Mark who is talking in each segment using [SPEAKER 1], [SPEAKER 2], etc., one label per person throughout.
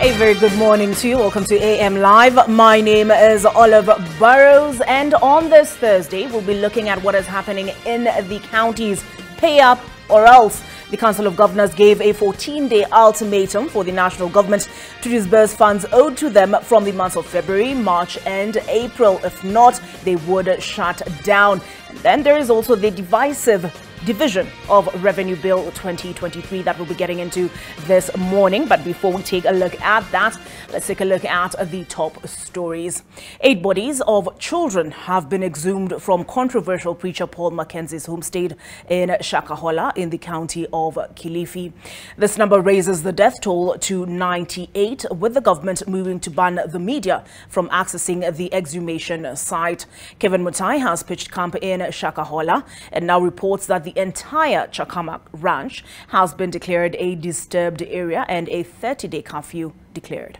[SPEAKER 1] A very good morning to you. Welcome to AM Live. My name is Olive Burrows, and on this Thursday, we'll be looking at what is happening in the counties. Pay up or else. The Council of Governors gave a 14-day ultimatum for the national government to disburse funds owed to them from the months of February, March and April. If not, they would shut down. And then there is also the divisive division of Revenue Bill 2023 that we'll be getting into this morning. But before we take a look at that, let's take a look at the top stories. 8 bodies of children have been exhumed from controversial preacher Paul Mackenzie's homestead in Shakahola in the county of Kilifi. This number raises the death toll to 98, with the government moving to ban the media from accessing the exhumation site. Kevin Mutai has pitched camp in Shakahola and now reports that the entire Chakama ranch has been declared a disturbed area and a 30-day curfew declared.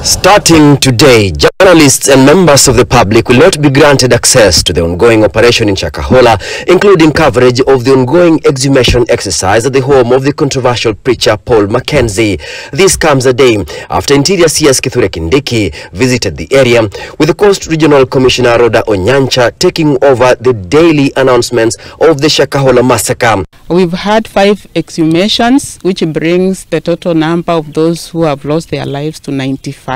[SPEAKER 2] Starting today, journalists and members of the public will not be granted access to the ongoing operation in Shakahola, including coverage of the ongoing exhumation exercise at the home of the controversial preacher Paul Mackenzie. This comes a day after Interior CS Kithure Kindiki visited the area, with the Coast Regional Commissioner Rhoda Onyancha taking over the daily announcements of the Shakahola massacre.
[SPEAKER 3] We've had 5 exhumations, which brings the total number of those who have lost their lives to 95.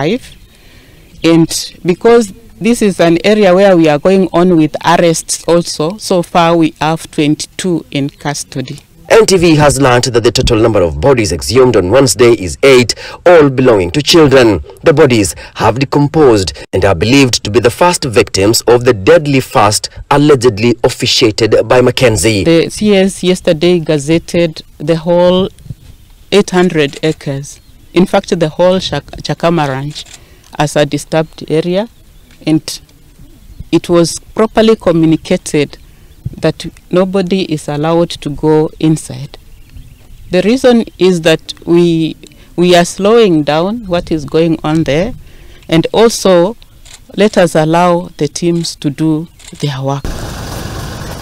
[SPEAKER 3] And because this is an area where we are going on with arrests also, so far we have 22 in custody.
[SPEAKER 2] NTV has learned that the total number of bodies exhumed on Wednesday is 8, all belonging to children. The bodies have decomposed and are believed to be the first victims of the deadly fast allegedly officiated by Mackenzie.
[SPEAKER 3] The CS yesterday gazetted the whole 800 acres. In fact, the whole Chakama ranch as a disturbed area, and it was properly communicated that nobody is allowed to go inside. The reason is that we are slowing down what is going on there, and also let us allow the teams to do their work.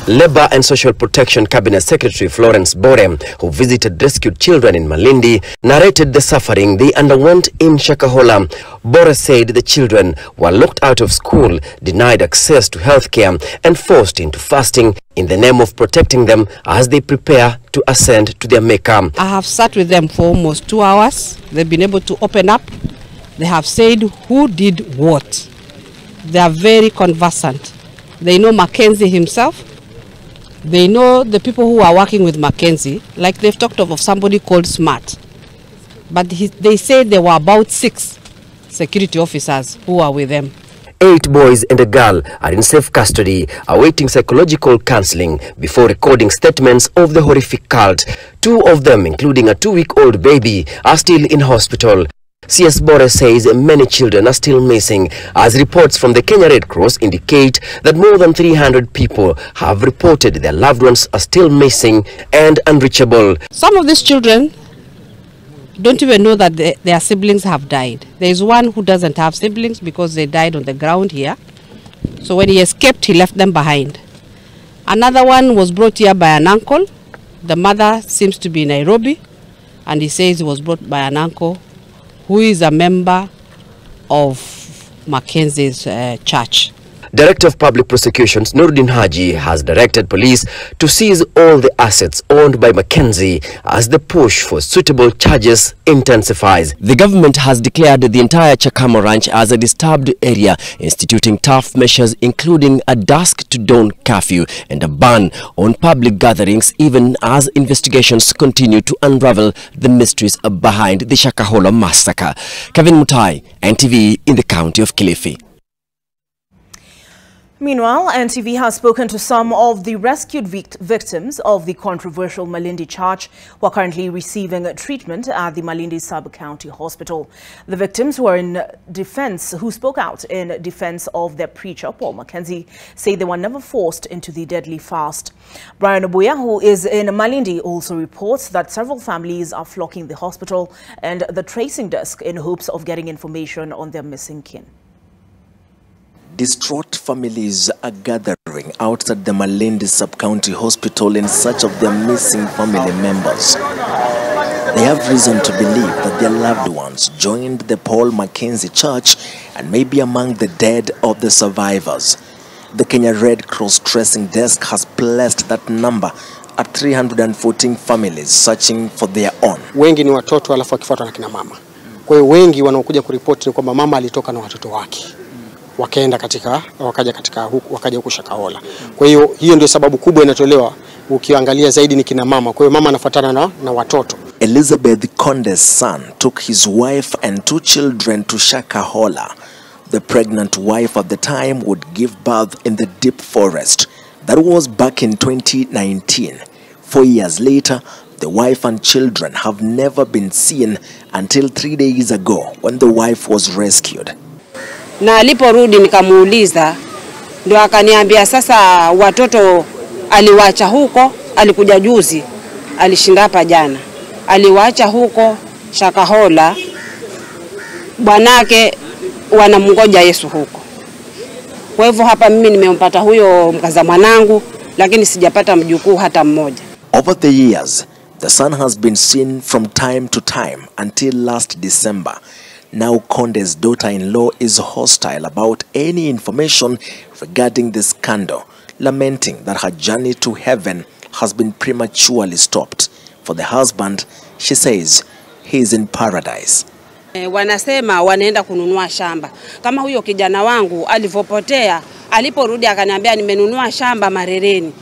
[SPEAKER 2] Labour and Social Protection Cabinet Secretary Florence Bore, who visited rescued children in Malindi, narrated the suffering they underwent in Shakahola. Bore said the children were locked out of school, denied access to healthcare, and forced into fasting in the name of protecting them as they prepare to ascend to their Maker.
[SPEAKER 4] I have sat with them for almost 2 hours. They've been able to open up. They have said who did what. They are very conversant. They know Mackenzie himself. They know the people who are working with Mackenzie, like they've talked of somebody called Smart. But they say there were about 6 security officers who are with them.
[SPEAKER 2] 8 boys and a girl are in safe custody, awaiting psychological counseling before recording statements of the horrific cult. 2 of them, including a 2-week-old baby, are still in hospital. CS Bore says many children are still missing, as reports from the Kenya Red Cross indicate that more than 300 people have reported their loved ones are still missing and unreachable.
[SPEAKER 4] Some of these children don't even know that their siblings have died. There is one who doesn't have siblings because they died on the ground here. So when he escaped, he left them behind. Another one was brought here by an uncle. The mother seems to be in Nairobi, and he says he was brought by an uncle who is a member of Mackenzie's church.
[SPEAKER 2] Director of Public Prosecutions Nuruddin Haji has directed police to seize all the assets owned by Mackenzie as the push for suitable charges intensifies. The government has declared the entire Chakama ranch as a disturbed area, instituting tough measures including a dusk to dawn curfew and a ban on public gatherings, even as investigations continue to unravel the mysteries behind the Shakahola massacre. Kevin Mutai, NTV in the county of Kilifi.
[SPEAKER 1] Meanwhile, NTV has spoken to some of the rescued victims of the controversial Malindi church who are currently receiving treatment at the Malindi Sub-County Hospital. The victims who spoke out in defense of their preacher, Paul Mackenzie, say they were never forced into the deadly fast. Brian Obuya, who is in Malindi, also reports that several families are flocking the hospital and the tracing desk in hopes of getting information on their missing kin.
[SPEAKER 5] Distraught families are gathering outside the Malindi Sub-County Hospital in search of their missing family members. They have reason to believe that their loved ones joined the Paul Mackenzie Church and may be among the dead of the survivors. The Kenya Red Cross tracing desk has placed that number at 314 families searching for their own.
[SPEAKER 6] Wengi ni watoto alafu wakifuatwa na kina mama. Kwa hiyo wengi wanaokuja kuripoti ni kwamba mama alitoka na watoto wake. Wakaenda wakaja huko Shakahola. Kwa hiyo ndio sababu kubwa inatolewa, ukiangalia zaidi ni kina mama. Kwa hiyo mama anafuatana na watoto.
[SPEAKER 5] Elizabeth Konde's son took his wife and 2 children to Shakahola. The pregnant wife at the time would give birth in the deep forest. That was back in 2019. 4 years later, the wife and children have never been seen until 3 days ago when the wife was rescued.
[SPEAKER 4] Na aliporudi nikamuuliza, ndio akaniambia sasa watoto aliwacha huko, alikuja juzi, alishinda hapa jana. Aliwacha huko Shakahola, bwanake wanamngoja Yesu huko. Kwa hivyo hapa mimi nimempata huyo mkaza mwanangu, lakini sijapata mjukuu hata mmoja.
[SPEAKER 5] Over the years, the son has been seen from time to time until last December. Now Konde's daughter-in-law is hostile about any information regarding the scandal, lamenting that her journey to heaven has been prematurely stopped. For the husband, she says he is in paradise.
[SPEAKER 4] Wanasema wanaenda kununua shamba. Kama huyo kijana wangu alivopotea, aliporudi akaniambia nimenunua shamba Marereni.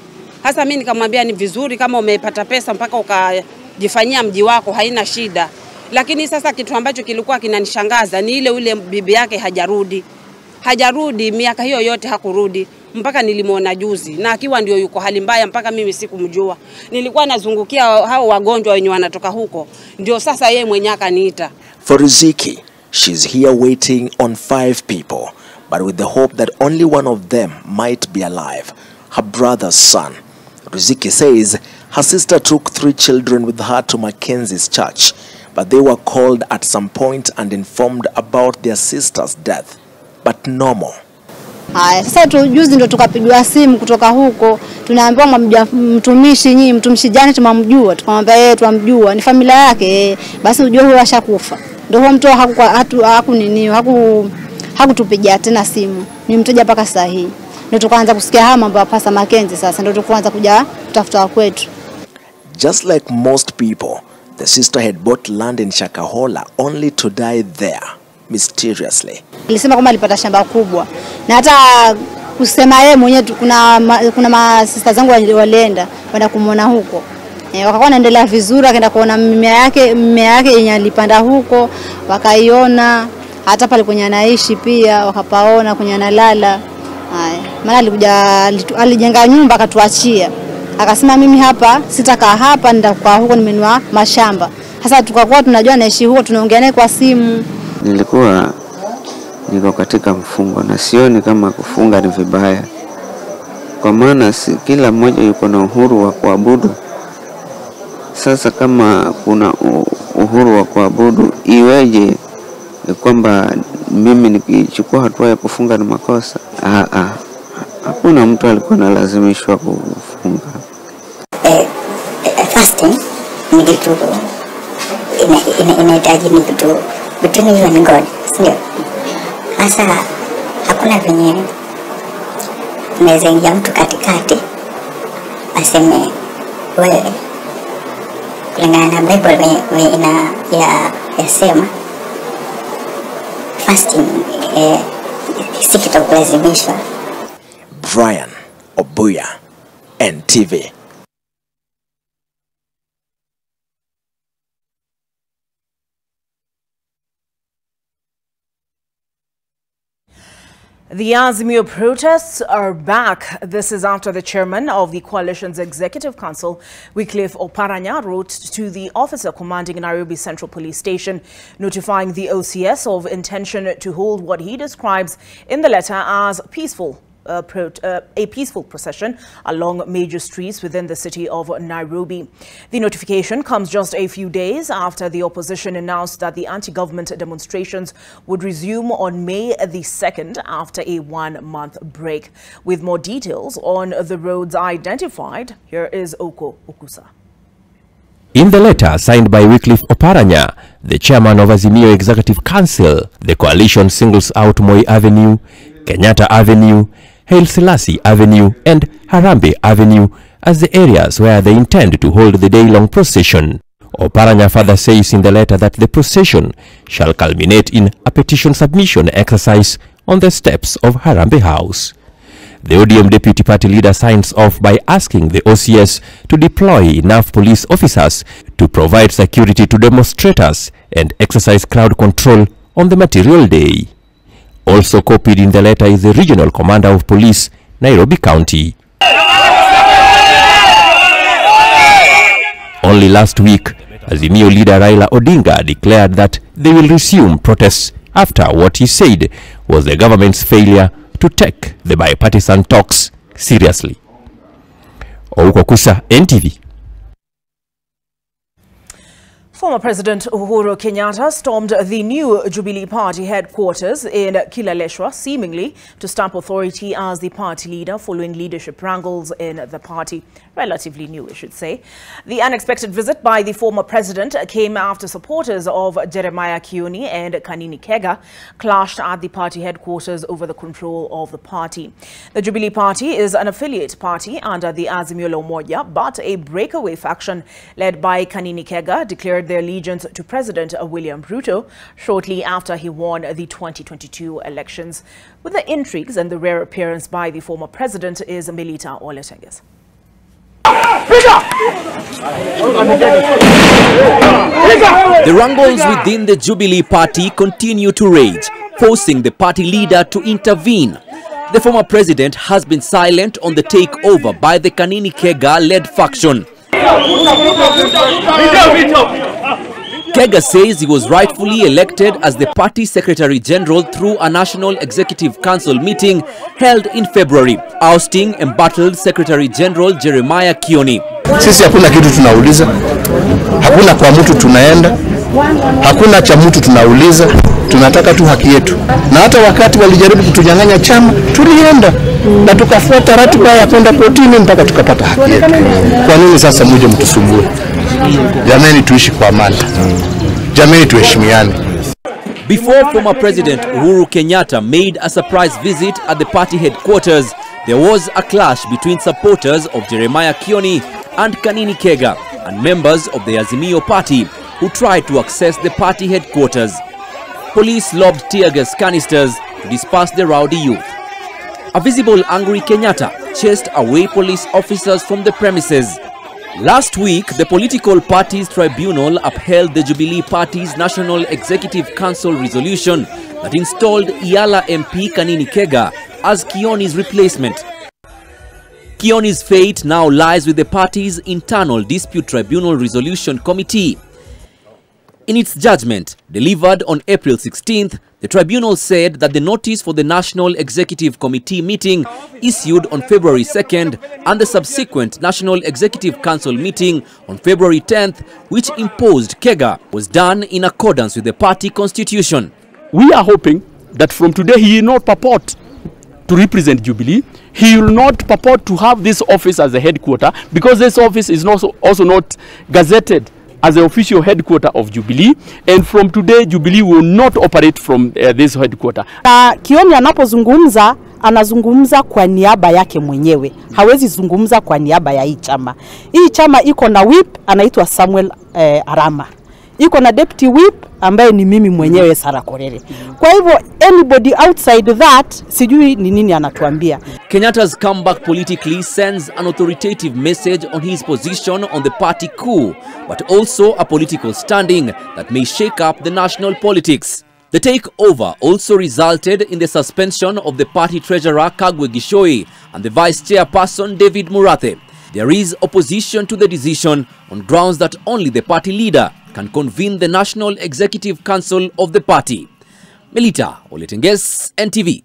[SPEAKER 4] Hasa mimi nikamwambia ni vizuri kama umepata pesa mpaka ukajifanyia mji wako, haina shida. Lakini sasa kitu ambacho kilikuwa kinanishangaza ni ile bibi yake hajarudi. Hajarudi miaka hiyo yote hakurudi mpaka nilimuona juzi, na akiwa ndio yuko hali mbaya mpaka mimi sikumjua. Nilikuwa nazungukia hao wagonjwa wenye wanatoka huko, ndio sasa yeye mwenyewe akaniita.
[SPEAKER 5] For Riziki, she's here waiting on 5 people, but with the hope that only one of them might be alive, her brother's son. Riziki says her sister took 3 children with her to Mackenzie's church, but they were called at some point and informed about their sister's death, but no more.
[SPEAKER 7] Sasa juzi ndo tukapigwa simu kutoka huko, tunaambiwa mtumishi jana tumamjua, tukamwambia tumamjua, ni familia yake, basi ujue huyo ashakufa. Ndio huyo mtu hakutupigia tena simu. Ni mteja mpaka saa hii. Ndio tukaanza kusikia haya mambo ya Pasa Mackenzie, sasa ndio tukaanza kuja kutafuta kwetu.
[SPEAKER 5] Just like most people, the sister had bought land in Shakahola only to die there mysteriously.
[SPEAKER 7] Alisema kama alipata shamba kubwa. Na hata kusema yeye mwenyewe kuna ma sister zangu walienda kumuona huko. Wakakuwa wanaendelea vizuri, akaenda kuona mimea yake yenye alipanda huko, wakaiona hata pale kwenye anaishi pia wakapaona kwenye analala. Maana alijenga nyumba akatuachia. Akasema mimi hapa sitakaa hapa, nitakaa huko, nimenunua mashamba. Sasa tukakuwa tunajua anaishi huko, tunaongea naye kwa simu.
[SPEAKER 8] Niko katika mfungo na sioni kama kufunga ni vibaya. Kwa maana kila mmoja yuko na uhuru wa kuabudu. Sasa kama kuna uhuru wa kuabudu, iweje kwamba mimi nikichukua hatua ya kufunga ni makosa? Hakuna mtu alikuwa analazimishwa kufunga.
[SPEAKER 9] Fasting ni kitu inahitaji ni kitu between you and God, sio? Sasa hakuna venye unaweza ingia mtu katikati aseme wewe kulingana na Bible yasema fasting si kitu kulazimishwa.
[SPEAKER 5] Brian Obuya, NTV.
[SPEAKER 1] The Azimio protests are back. This is after the chairman of the coalition's executive council, Wycliffe Oparanya, wrote to the officer commanding Nairobi Central Police Station, notifying the OCS of intention to hold what he describes in the letter as a peaceful procession along major streets within the city of Nairobi. The notification comes just a few days after the opposition announced that the anti-government demonstrations would resume on May the 2nd after a 1-month break. With more details on the roads identified, here is Oko Okusa.
[SPEAKER 10] In the letter signed by Wycliffe Oparanya, the chairman of Azimio Executive Council, the coalition singles out Moi Avenue, Kenyatta Avenue, Haile Selassie Avenue and Harambee Avenue as the areas where they intend to hold the day-long procession. Oparanya further says in the letter that the procession shall culminate in a petition submission exercise on the steps of Harambee House. The ODM deputy party leader signs off by asking the OCS to deploy enough police officers to provide security to demonstrators and exercise crowd control on the material day. Also copied in the letter is the regional commander of police, Nairobi County. Only last week, Azimio leader Raila Odinga declared that they will resume protests after what he said was the government's failure to take the bipartisan talks seriously. Ouko Kusa, NTV.
[SPEAKER 1] Former President Uhuru Kenyatta stormed the new Jubilee Party headquarters in Kilaleshwa, seemingly to stamp authority as the party leader following leadership wrangles in the party. Relatively new, I should say. The unexpected visit by the former president came after supporters of Jeremiah Kioni and Kanini Kega clashed at the party headquarters over the control of the party. The Jubilee Party is an affiliate party under the Azimio la Umoja, but a breakaway faction led by Kanini Kega declared their allegiance to President William Ruto shortly after he won the 2022 elections. With the intrigues and the rare appearance by the former president is Melita Oletenges.
[SPEAKER 11] The wrangles within the Jubilee Party continue to rage, forcing the party leader to intervene. The former president has been silent on the takeover by the Kanini Kega-led faction. Kega says he was rightfully elected as the party secretary general through a national executive council meeting held in February, ousting embattled secretary general Jeremiah Kioni.
[SPEAKER 12] Sisi hakuna kitu tunauliza, hakuna kwa mtu tunaenda, hakuna cha mtu tunauliza, tunataka tu haki yetu. Na hata wakati walijaribu kutunyang'anya chama, tulienda na tukafuata ratiba ya kwenda kotini mpaka tukapata haki yetu. Kwa nini sasa muje mtusumbue? Jamani, tuishi kwa amani. Jamani, tuheshimiane.
[SPEAKER 11] Before former President Uhuru Kenyatta made a surprise visit at the party headquarters, there was a clash between supporters of Jeremiah Kioni and Kanini Kega and members of the Azimio party who tried to access the party headquarters. Police lobbed tear gas canisters to disperse the rowdy youth. A visible angry Kenyatta chased away police officers from the premises. Last week, the Political Parties Tribunal upheld the Jubilee Party's National Executive Council resolution that installed Iala MP Kanini Kega as Kioni's replacement. Kioni's fate now lies with the party's Internal Dispute Tribunal Resolution Committee. In its judgment, delivered on April 16th, the tribunal said that the notice for the National Executive Committee meeting issued on February 2nd and the subsequent National Executive Council meeting on February 10th, which imposed Kega, was done in accordance with the party constitution.
[SPEAKER 13] We are hoping that from today he will not purport to represent Jubilee. He will not purport to have this office as a headquarter, because this office is also not gazetted as the official headquarter of Jubilee, and from today Jubilee will not operate from this headquarter.
[SPEAKER 14] Kioni anapozungumza anazungumza kwa niaba yake mwenyewe, hawezi zungumza kwa niaba ya hii chama. Hii chama iko na whip anaitwa Samuel Arama, iko na deputy whip ambaye ni mimi mwenyewe Sara Korere. Kwa hivyo anybody outside that sijui ni nini anatuambia.
[SPEAKER 11] Kenyatta's comeback politically sends an authoritative message on his position on the party coup, but also a political standing that may shake up the national politics. The takeover also resulted in the suspension of the party treasurer Kagwe Gishoi and the vice chairperson David Murathe. There is opposition to the decision on grounds that only the party leader can convene the National Executive Council of the party. Melita Oletenges, NTV.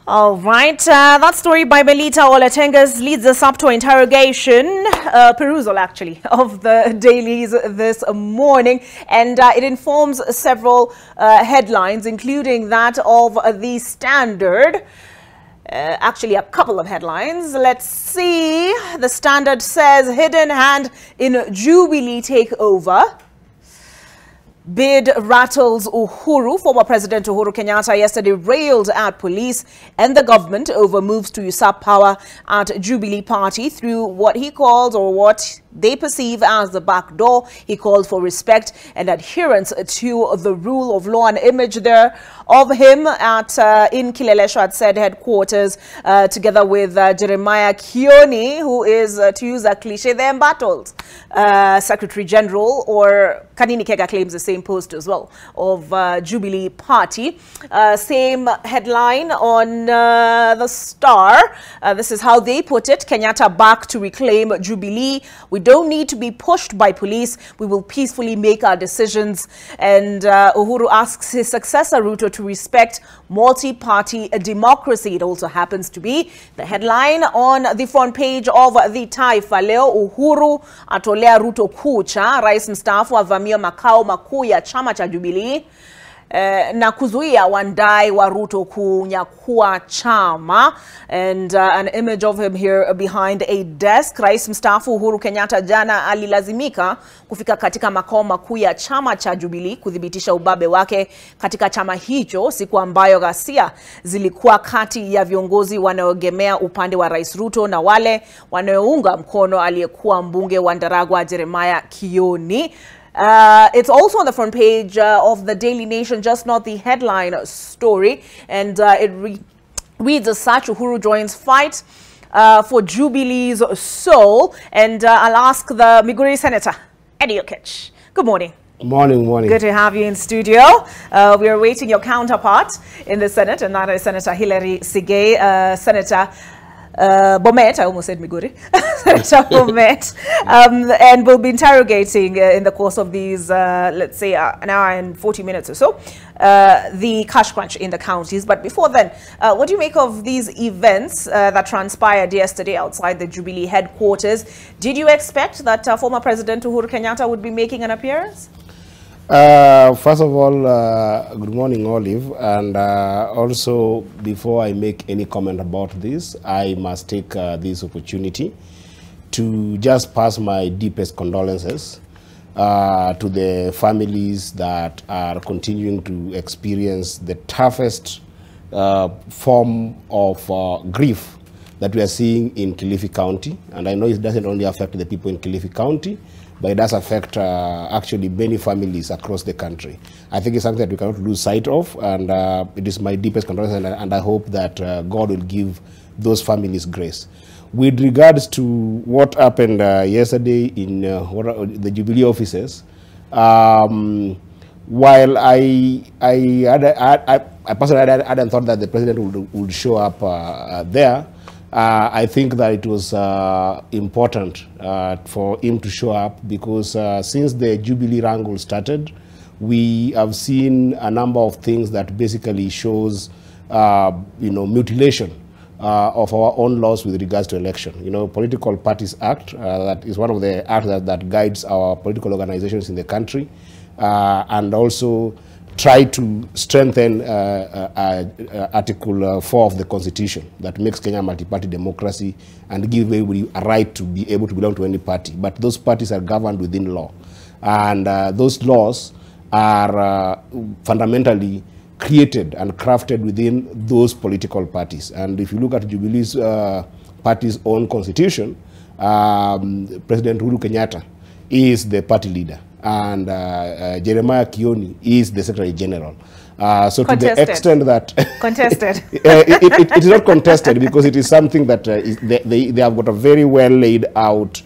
[SPEAKER 1] All right, that story by Melita Oletenges leads us up to interrogation, perusal actually, of the dailies this morning. And it informs several headlines, including that of The Standard. Actually, a couple of headlines. Let's see. The Standard says hidden hand in Jubilee takeover. Bid rattles Uhuru. Former President Uhuru Kenyatta yesterday railed at police and the government over moves to usurp power at Jubilee Party through what he called, or what they perceive as, the back door. He called for respect and adherence to the rule of law. An image there of him at in Kileleshwa said headquarters, together with Jeremiah Kioni, who is, to use a cliche, the embattled Secretary General, or Kanini Kega claims the same post as well, of Jubilee Party. Same headline on the Star. This is how they put it: Kenyatta back to reclaim Jubilee. We don't need to be pushed by police. We will peacefully make our decisions. And Uhuru asks his successor Ruto to respect multi-party democracy. It also happens to be the headline on the front page of the Taifa Leo. Uhuru atolea Ruto kucha. Rais mstaafu avamia makao makuu ya chama cha Jubilee na kuzuia wandai wa Ruto kunyakua chama. And an image of him here behind a desk. Rais mstaafu Uhuru Kenyatta jana alilazimika kufika katika makao makuu ya chama cha Jubilee kudhibitisha ubabe wake katika chama hicho, siku ambayo ghasia zilikuwa kati ya viongozi wanaoegemea upande wa Rais Ruto na wale wanaounga mkono aliyekuwa mbunge wa Ndaragwa Jeremiah Kioni. It's also on the front page of the Daily Nation, just not the headline story. And it reads as such: Uhuru joins fight for Jubilee's soul. And I'll ask the Migori Senator, Eddie Okech. Good morning.
[SPEAKER 15] Morning.
[SPEAKER 1] Good to have you in studio. We are awaiting your counterpart in the Senate, and that is Senator Hilary Sigay. Senator Bomet, I almost said Migori, Senator Bomet, and we'll be interrogating in the course of these, let's say, an hour and 40 minutes or so, the cash crunch in the counties. But before then, what do you make of these events that transpired yesterday outside the Jubilee headquarters? Did you expect that former President Uhuru Kenyatta would be making an appearance?
[SPEAKER 15] First of all, good morning, Olive. And also, before I make any comment about this, I must take this opportunity to just pass my deepest condolences to the families that are continuing to experience the toughest form of grief that we are seeing in Kilifi County. And I know it doesn't only affect the people in Kilifi County, but it does affect actually many families across the country. I think it's something that we cannot lose sight of, and it is my deepest condolences, and I hope that God will give those families grace. With regards to what happened yesterday in the Jubilee offices, while I personally hadn't thought that the president would show up there, I think that it was important for him to show up, because since the Jubilee wrangle started, we have seen a number of things that basically shows, mutilation of our own laws with regards to election. Political Parties Act, that is one of the acts that guides our political organizations in the country, and also try to strengthen Article 4 of the Constitution that makes Kenya a multi-party democracy and give everybody a right to be able to belong to any party. But those parties are governed within law. And those laws are fundamentally created and crafted within those political parties. And if you look at Jubilee's party's own constitution, President Uhuru Kenyatta is the party leader, and Jeremiah Kioni is the Secretary General. So to the extent that
[SPEAKER 1] contested,
[SPEAKER 15] it is not contested, because it is something that they have got a very well laid out,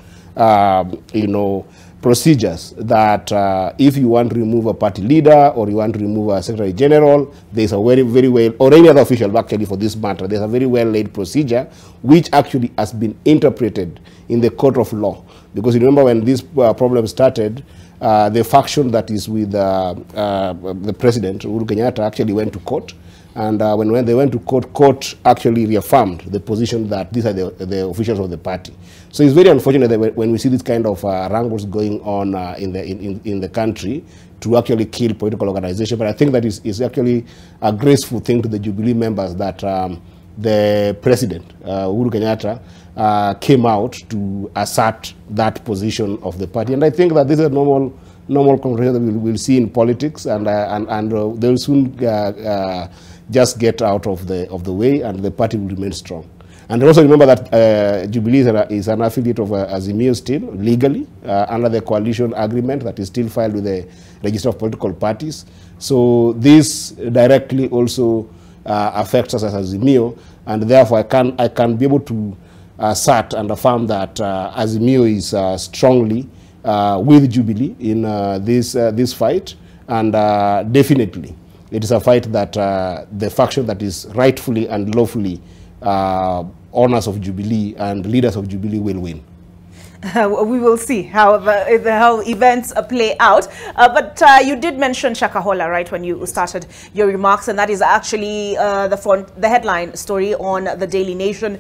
[SPEAKER 15] procedures that if you want to remove a party leader or you want to remove a Secretary General, there's a very well, or any other official actually for this matter, there's a very well laid procedure which actually has been interpreted in the court of law. Because you remember when this problem started, the faction that is with the president, Uhuru Kenyatta, actually went to court. And when they went to court, court actually reaffirmed the position that these are the officials of the party. So it's very unfortunate that when we see this kind of wrangles going on in the country to actually kill political organization. But I think that is actually a graceful thing to the Jubilee members that the president, Uhuru Kenyatta, came out to assert that position of the party. And I think that this is a normal conversation that we'll see in politics, and they'll soon just get out of the way, and the party will remain strong. And also remember that Jubilee is an affiliate of Azimio still, legally, under the coalition agreement that is still filed with the Register of Political Parties. So this directly also affects us as Azimio, and therefore I can be able to assert and affirm that Azimio is strongly with Jubilee in this fight, and definitely it is a fight that the faction that is rightfully and lawfully owners of Jubilee and leaders of Jubilee will win.
[SPEAKER 1] We will see how events play out. But you did mention Shakahola, right, when you started your remarks, and that is actually the headline story on the Daily Nation.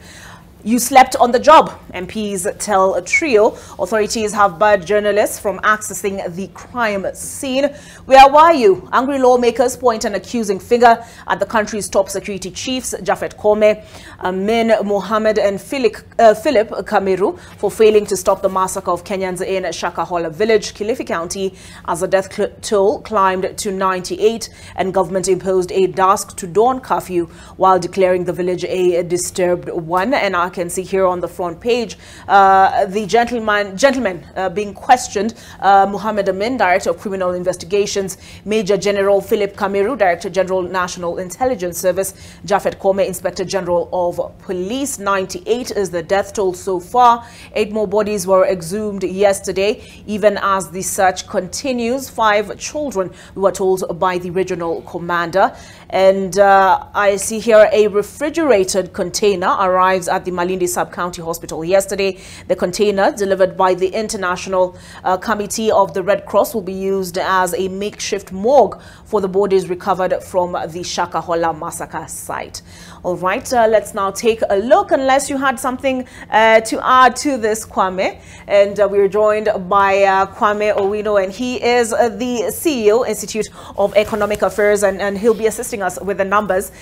[SPEAKER 1] You slept on the job, MPs tell a trio. Authorities have barred journalists from accessing the crime scene. Where were you? Angry lawmakers point an accusing finger at the country's top security chiefs, Japhet Kome, Amin Mohammed and Philip Kameru, for failing to stop the massacre of Kenyans in Shakahola village, Kilifi County, as the death toll climbed to 98 and government imposed a dusk to dawn curfew while declaring the village a disturbed one. And I can see here on the front page the gentleman being questioned, Muhammad Amin, Director of Criminal Investigations, Major General Philip Kameru, Director General National Intelligence Service, Japhet Kome, Inspector General of Police. 98 is the death toll so far. 8 more bodies were exhumed yesterday, even as the search continues. 5 children were told by the regional commander. And I see here a refrigerated container arrives at the Malindi Sub-County Hospital yesterday. The container, delivered by the International Committee of the Red Cross, will be used as a makeshift morgue for the bodies recovered from the Shakahola massacre site. All right, let's now take a look, unless you had something to add to this, Kwame. And we're joined by Kwame Owino, and he is the CEO, Institute of Economic Affairs, and he'll be assisting us with the numbers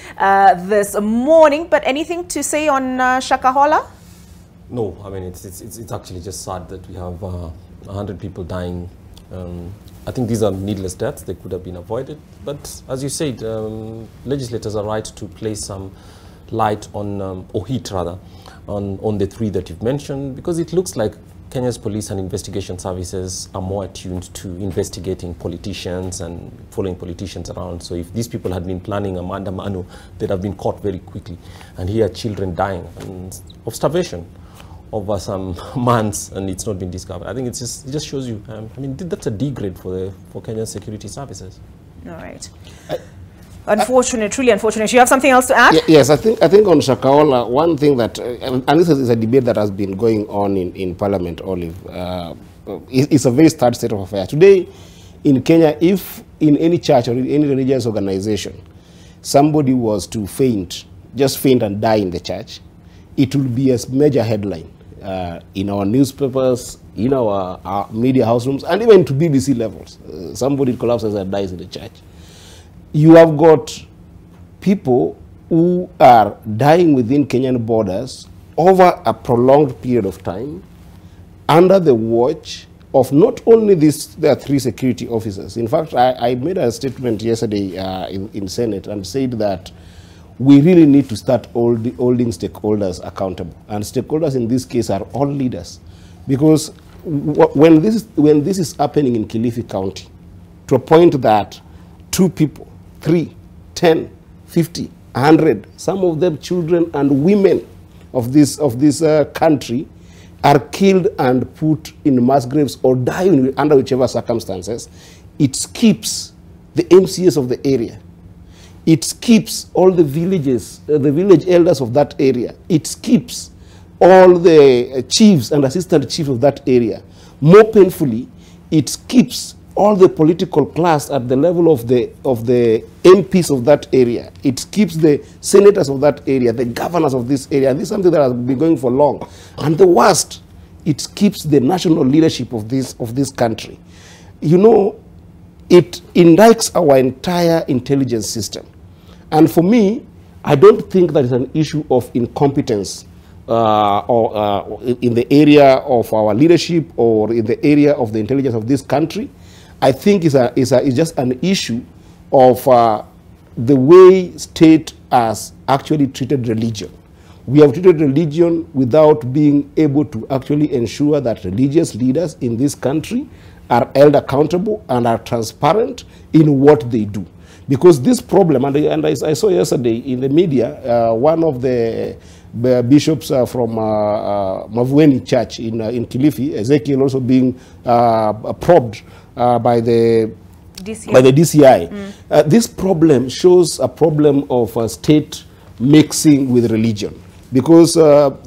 [SPEAKER 1] this morning. But anything to say on Shakahola?
[SPEAKER 16] No, I mean, it's actually just sad that we have 100 people dying. I think these are needless deaths. They could have been avoided. But as you said, legislators are right to place some light on, or heat rather, on the 3 that you've mentioned, because it looks like Kenya's police and investigation services are more attuned to investigating politicians and following politicians around. So if these people had been planning a mandamano, they'd have been caught very quickly. And here are children dying of starvation over some months, and it's not been discovered. I think it just shows you, I mean, that's a degrade for Kenya's security services.
[SPEAKER 1] All right. Unfortunate, truly unfortunate. You have something else to add?
[SPEAKER 15] Yes, I think on Shakahola, one thing that, and this is a debate that has been going on in Parliament, Olive, it's a very sad state of affairs. Today, in Kenya, if in any church or in any religious organization, somebody was to just faint and die in the church, it will be a major headline in our newspapers, in our media house rooms, and even to BBC levels. Somebody collapses and dies in the church. You have got people who are dying within Kenyan borders over a prolonged period of time under the watch of not only there are 3 security officers. In fact, I made a statement yesterday in Senate and said that we really need to start holding stakeholders accountable. And stakeholders in this case are all leaders. Because when this is happening in Kilifi County, to a point that 2 people, 3, 10, 50, 100, some of them children and women of this country are killed and put in mass graves or die under whichever circumstances, it keeps the MCAs of the area. It keeps all the villages, the village elders of that area. It keeps all the chiefs and assistant chiefs of that area. More painfully, it keeps all the political class at the level of the MPs of that area. It keeps the senators of that area, the governors of this area. And this is something that has been going for long. And the worst, it keeps the national leadership of this country. You know, it indicts our entire intelligence system. And for me, I don't think that is an issue of incompetence or in the area of our leadership or in the area of the intelligence of this country. I think it's just an issue of the way state has actually treated religion. We have treated religion without being able to actually ensure that religious leaders in this country are held accountable and are transparent in what they do. Because this problem, and I saw yesterday in the media, one of the bishops from Mavueni Church in Kilifi, Ezekiel, also being probed by the DCI. This problem shows a problem of state mixing with religion. Because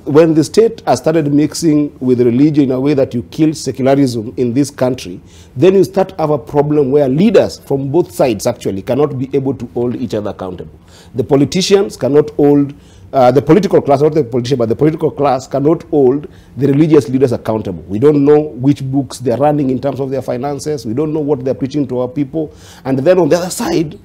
[SPEAKER 15] when the state has started mixing with religion in a way that you kill secularism in this country, then you start to have a problem where leaders from both sides actually cannot be able to hold each other accountable. The politicians cannot hold, the political class, not the politician, but the political class cannot hold the religious leaders accountable. We don't know which books they're running in terms of their finances. We don't know what they're preaching to our people. And then on the other side,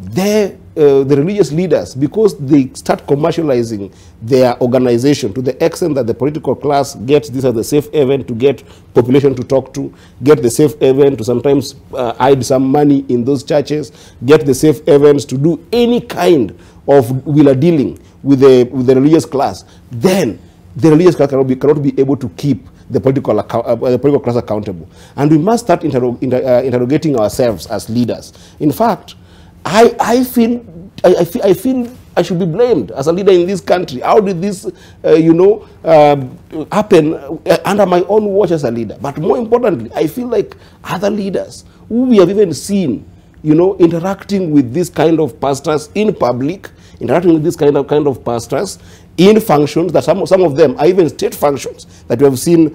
[SPEAKER 15] the religious leaders, because they start commercializing their organization to the extent that the political class gets this as a safe haven to get population to talk to, get the safe haven to sometimes hide some money in those churches, get the safe havens to do any kind of wheeler dealing with the religious class, then the religious class cannot be able to keep the political class accountable. And we must start interrogating ourselves as leaders. In fact, I feel I should be blamed as a leader in this country. How did this, happen under my own watch as a leader? But more importantly, I feel like other leaders who we have even seen, interacting with this kind of pastors in public, interacting with this kind of pastors in functions that some of them are even state functions that we have seen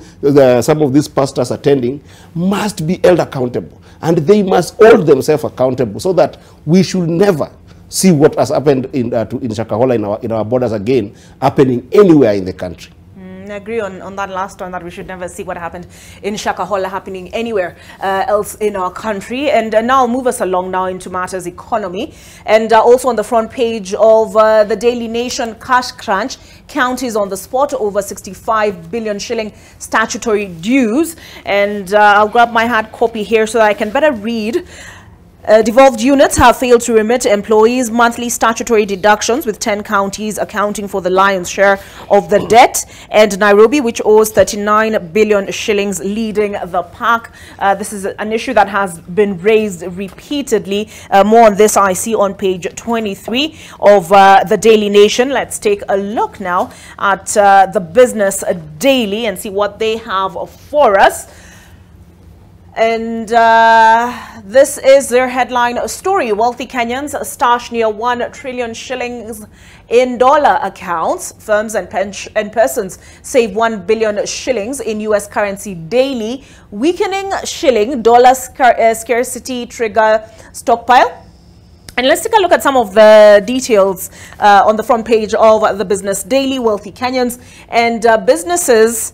[SPEAKER 15] some of these pastors attending, must be held accountable. And they must hold themselves accountable so that we should never see what has happened in Shakahola in our borders again happening anywhere in the country.
[SPEAKER 1] I agree on that last one, that we should never see what happened in Shakahola happening anywhere else in our country. And now I'll move us along now into matters economy. And also on the front page of the Daily Nation, cash crunch, counties on the spot, over 65 billion shilling statutory dues. And I'll grab my hard copy here so that I can better read. Devolved units have failed to remit employees monthly statutory deductions, with 10 counties accounting for the lion's share of the debt, and Nairobi, which owes 39 billion shillings, leading the pack. This is an issue that has been raised repeatedly. More on this I see on page 23 of the Daily Nation. Let's take a look now at the Business Daily and see what they have for us. And this is their headline story. Wealthy Kenyans stash near 1 trillion shillings in dollar accounts. Firms and persons save 1 billion shillings in U.S. currency daily. Weakening shilling, dollar scarcity trigger stockpile. And let's take a look at some of the details on the front page of the Business Daily. Wealthy Kenyans and businesses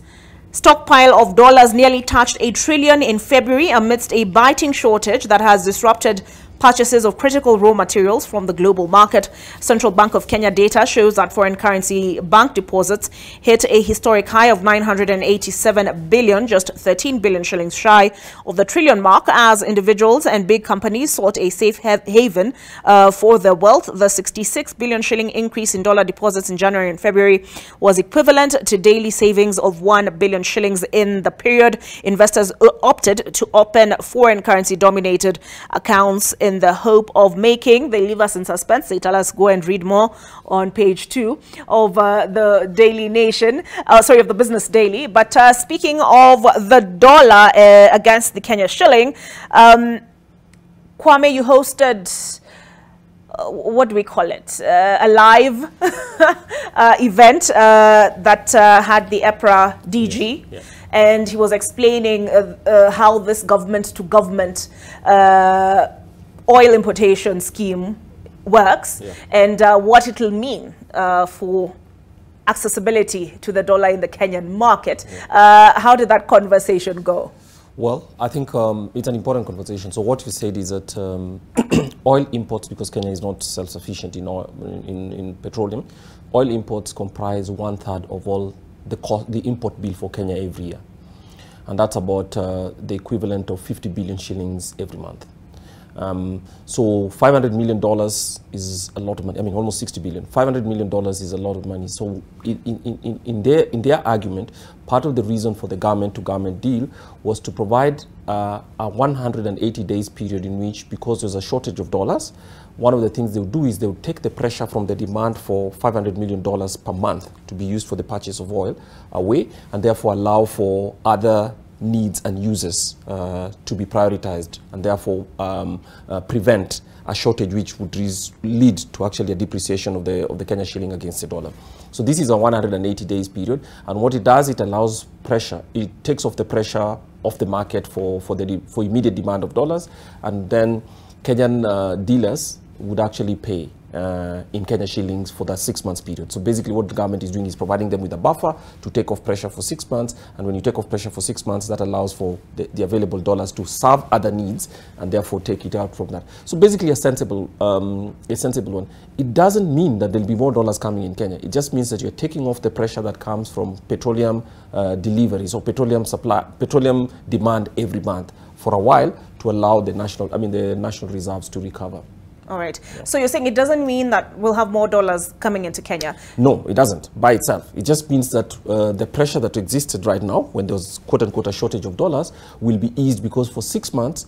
[SPEAKER 1] stockpile of dollars nearly touched 1 trillion in February amidst a biting shortage that has disrupted purchases of critical raw materials from the global market. Central Bank of Kenya data shows that foreign currency bank deposits hit a historic high of 987 billion, just 13 billion shillings shy of the trillion mark, as individuals and big companies sought a safe haven for their wealth. The 66 billion shilling increase in dollar deposits in January and February was equivalent to daily savings of 1 billion shillings in the period. Investors opted to open foreign currency dominated accounts in the hope of making. They leave us in suspense. They tell us go and read more on page 2 of the Daily Nation, of the Business Daily. But speaking of the dollar against the Kenya shilling, Kwame, you hosted what do we call it? A live event that had the EPRA DG.
[SPEAKER 16] Yeah.
[SPEAKER 1] And he was explaining how this government-to-government oil importation scheme works, and what it will mean for accessibility to the dollar in the Kenyan market. How did that conversation go?
[SPEAKER 16] Well, I think it's an important conversation. So what you said is that oil imports, because Kenya is not self-sufficient in, in petroleum, oil imports comprise 1/3 of all the import bill for Kenya every year. And that's about the equivalent of 50 billion shillings every month. So $500 million is a lot of money. I mean, almost 60 billion. $500 million is a lot of money. So in their argument, part of the reason for the government-to-government deal was to provide a 180 days period in which, because there's a shortage of dollars, one of the things they would do is they would take the pressure from the demand for $500 million per month to be used for the purchase of oil away, and therefore allow for other needs and uses to be prioritized, and therefore prevent a shortage which would lead to actually a depreciation of the Kenya shilling against the dollar. So this is a 180 days period, and what it does, it allows pressure. It takes off the pressure off the market for immediate demand of dollars, and then Kenyan dealers would actually pay in Kenya shillings for that 6 months period. So basically what the government is doing is providing them with a buffer to take off pressure for 6 months, and when you take off pressure for 6 months, that allows for the available dollars to serve other needs and therefore take it out from that. So basically a sensible one. It doesn't mean that there'll be more dollars coming in Kenya. It just means that you're taking off the pressure that comes from petroleum deliveries or petroleum demand every month for a while to allow the national reserves to recover.
[SPEAKER 1] All right. Yeah. So you're saying it doesn't mean that we'll have more dollars coming into Kenya?
[SPEAKER 16] No, it doesn't by itself. It just means that the pressure that existed right now, when there was quote-unquote a shortage of dollars, will be eased, because for 6 months,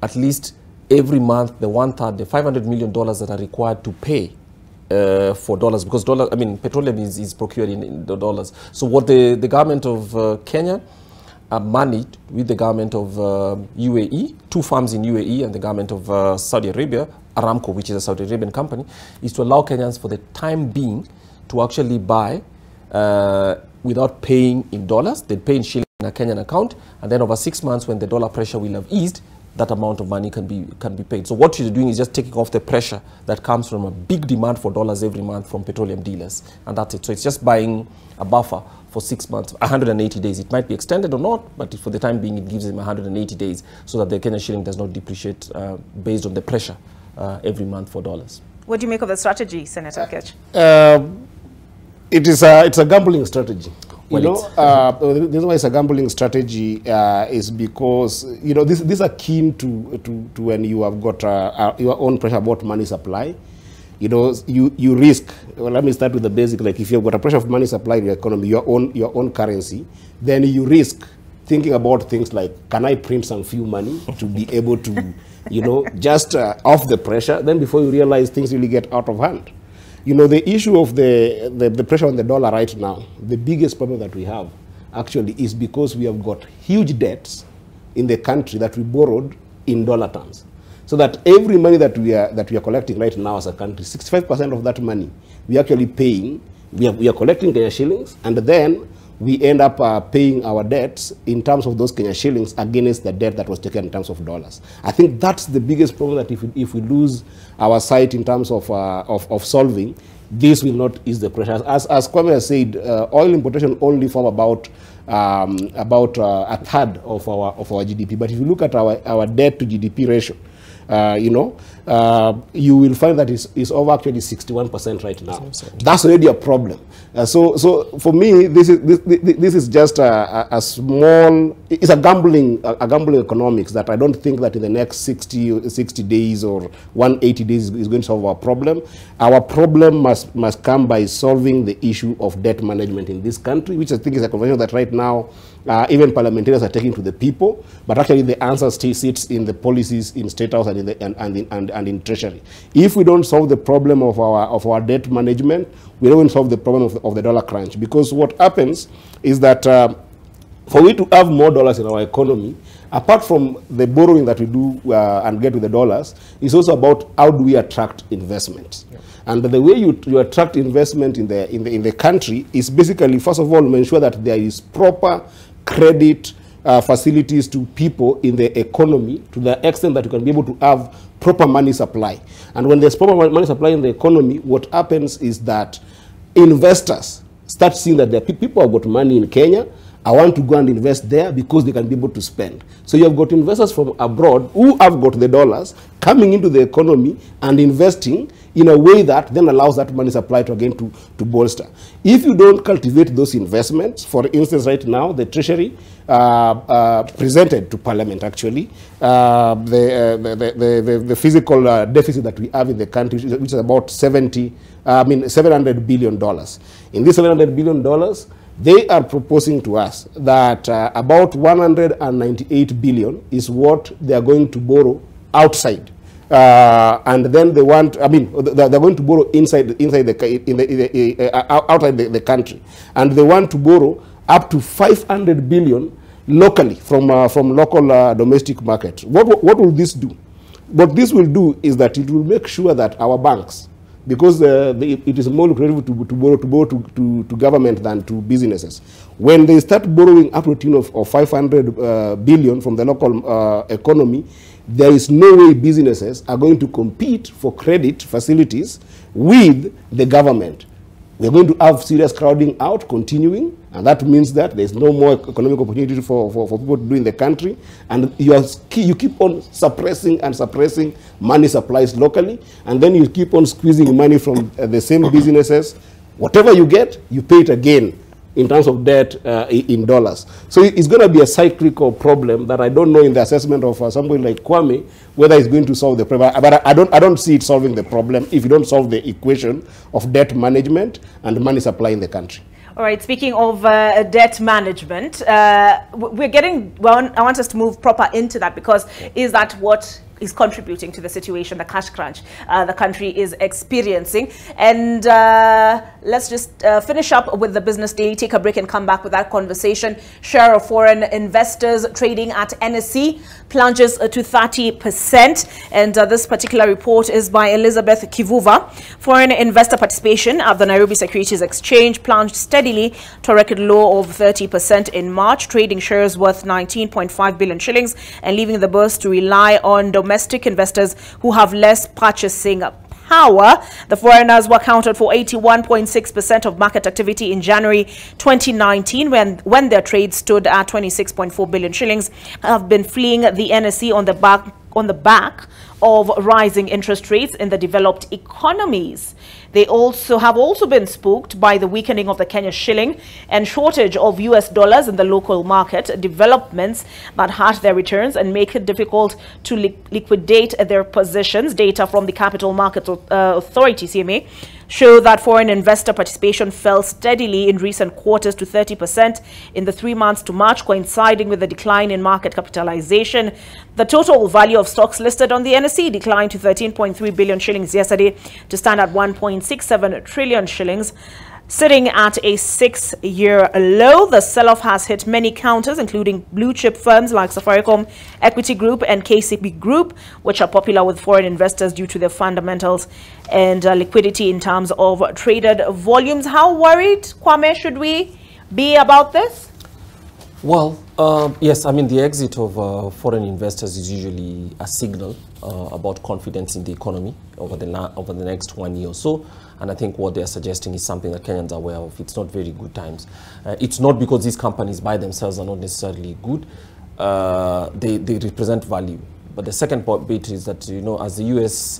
[SPEAKER 16] at least every month, the 1/3, the $500 million that are required to pay for dollars, because petroleum is procured in the dollars. So what the government of Kenya managed with the government of UAE, 2 firms in UAE, and the government of Saudi Arabia, Aramco, which is a Saudi Arabian company, is to allow Kenyans for the time being to actually buy without paying in dollars. They'd pay in shilling in a Kenyan account, and then over 6 months, when the dollar pressure will have eased, that amount of money can be paid. So what you're doing is just taking off the pressure that comes from a big demand for dollars every month from petroleum dealers, and that's it. So it's just buying a buffer for 6 months, 180 days. It might be extended or not, but for the time being, it gives them 180 days so that the Kenyan shilling does not depreciate based on the pressure every month for dollars.
[SPEAKER 1] What do you make of the strategy, Senator Ketch?
[SPEAKER 15] It's a gambling strategy. Well, the reason why it's a gambling strategy is because this is akin to when you have got your own pressure about money supply. You risk. Well, let me start with the basic. Like if you've got a pressure of money supply in your economy, your own currency, then you risk thinking about things like, can I print some few money to be able to, just off the pressure? Then before you realize, things really get out of hand. The issue of the pressure on the dollar right now, the biggest problem that we have actually is because we have got huge debts in the country that we borrowed in dollar terms. So that every money that we are collecting right now as a country, 65% of that money we are actually paying, we are collecting Kenya shillings, and then we end up paying our debts in terms of those Kenya shillings against the debt that was taken in terms of dollars. I think that's the biggest problem, that if we lose our sight in terms of solving, this will not ease the pressure. As Kwame has said, oil importation only form about a third of our GDP. But if you look at our debt to GDP ratio, you will find that it's over actually 61% right now. That's already a problem. So for me, this is just a small. It's a gambling economics that I don't think that in the next 60 days or 180 days is going to solve our problem. Our problem must come by solving the issue of debt management in this country, which I think is a conversation that right now even parliamentarians are taking to the people, but actually the answer still sits in the policies in State House and in Treasury. If we don't solve the problem of our debt management, we don't solve the problem of the dollar crunch. Because what happens is that for we to have more dollars in our economy, apart from the borrowing that we do and get with the dollars, it's also about how do we attract investment. Yeah. And the way you attract investment in the country is basically, first of all, to ensure that there is proper credit facilities to people in the economy, to the extent that you can be able to have proper money supply. And when there's proper money supply in the economy, what happens is that investors start seeing that there are people who have got money in Kenya, I want to go and invest there because they can be able to spend. So you have got investors from abroad who have got the dollars coming into the economy and investing in a way that then allows that money supply to again to bolster. If you don't cultivate those investments, for instance, right now, the Treasury presented to Parliament actually the physical deficit that we have in the country, which is about $700 billion. In this $700 billion, they are proposing to us that about 198 billion is what they are going to borrow outside. And then they want, they're going to borrow outside the country. And they want to borrow up to 500 billion locally from local domestic market. What will this do? What this will do is that it will make sure that our banks, because it is more lucrative to borrow to government than to businesses. When they start borrowing up to the tune of 500 billion from the local economy, there is no way businesses are going to compete for credit facilities with the government. We're going to have serious crowding out continuing, and that means that there's no more economic opportunity for people to do in the country, and you keep on suppressing money supplies locally, and then you keep on squeezing money from the same businesses. Whatever you get, you pay it again in terms of debt in dollars. So it's going to be a cyclical problem that I don't know in the assessment of somebody like Kwame whether it's going to solve the problem. But I don't see it solving the problem if you don't solve the equation of debt management and money supply in the country.
[SPEAKER 1] All right, speaking of debt management, we're getting, well, I want us to move proper into that, because is that what is contributing to the situation, the cash crunch the country is experiencing? And let's just finish up with the business daily, take a break and come back with that conversation. Share of foreign investors trading at NSE plunges to 30%. And this particular report is by Elizabeth Kivuva. Foreign investor participation at the Nairobi Securities Exchange plunged steadily to a record low of 30% in March, trading shares worth 19.5 billion shillings and leaving the bourse to rely on domestic investors who have less purchasing power. The foreigners were accounted for 81.6% of market activity in January 2019, when their trade stood at 26.4 billion shillings, have been fleeing the NSE on the back of rising interest rates in the developed economies. They have also been spooked by the weakening of the Kenya shilling and shortage of US dollars in the local market, developments that hurt their returns and make it difficult to liquidate their positions. Data from the Capital Market Authority, CMA, show that foreign investor participation fell steadily in recent quarters to 30% in the 3 months to March, coinciding with the decline in market capitalization. The total value of stocks listed on the NSE declined to 13.3 billion shillings yesterday to stand at 1.67 trillion shillings, sitting at a 6-year low. The sell-off has hit many counters, including blue-chip firms like Safaricom, Equity Group and KCB Group, which are popular with foreign investors due to their fundamentals and liquidity in terms of traded volumes. How worried, Kwame, should we be about this?
[SPEAKER 16] Well, yes, I mean, the exit of foreign investors is usually a signal about confidence in the economy over the next 1 year or so. And I think what they're suggesting is something that Kenyans are aware of. It's not very good times. It's not because these companies by themselves are not necessarily good. They represent value. But the second bit is that, you know, as the US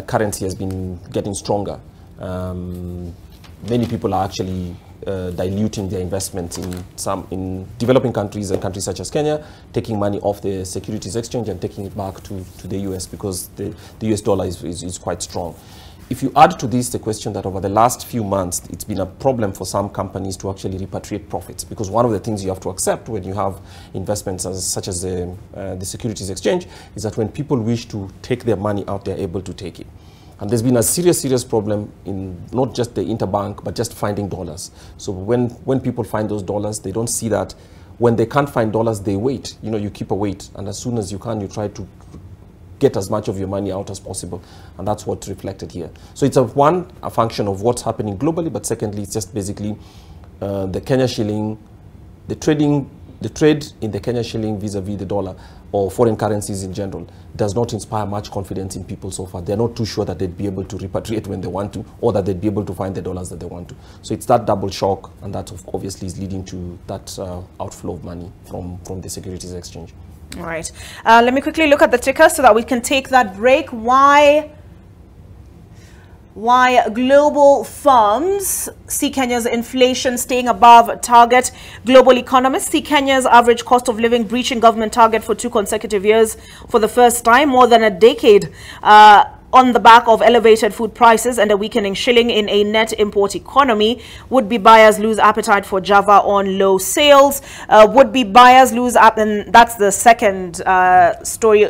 [SPEAKER 16] currency has been getting stronger, many people are actually diluting their investments in developing countries and countries such as Kenya, taking money off the securities exchange and taking it back to the US, because the US dollar is quite strong. If you add to this the question that over the last few months, it's been a problem for some companies to actually repatriate profits, because one of the things you have to accept when you have investments such as the securities exchange is that when people wish to take their money out, they're able to take it. And there's been a serious problem in not just the interbank, but just finding dollars. So when people find those dollars, they don't see that. When they can't find dollars, they wait. You know, you keep a wait. And as soon as you can, you try to get as much of your money out as possible. And that's what's reflected here. So it's a function of what's happening globally, but secondly, it's just basically the Kenya shilling, the trading the trade in the Kenya shilling vis-a-vis the dollar or foreign currencies in general does not inspire much confidence in people so far. They're not too sure that they'd be able to repatriate when they want to, or that they'd be able to find the dollars that they want to. So it's that double shock, and that obviously is leading to that outflow of money from the securities exchange.
[SPEAKER 1] All right. Let me quickly look at the ticker so that we can take that break. Why global firms see Kenya's inflation staying above target. Global economists see Kenya's average cost of living breaching government target for 2 consecutive years for the first time, more than a decade, on the back of elevated food prices and a weakening shilling in a net import economy. Would-be buyers lose appetite for Java on low sales. Would-be buyers lose and that's the second story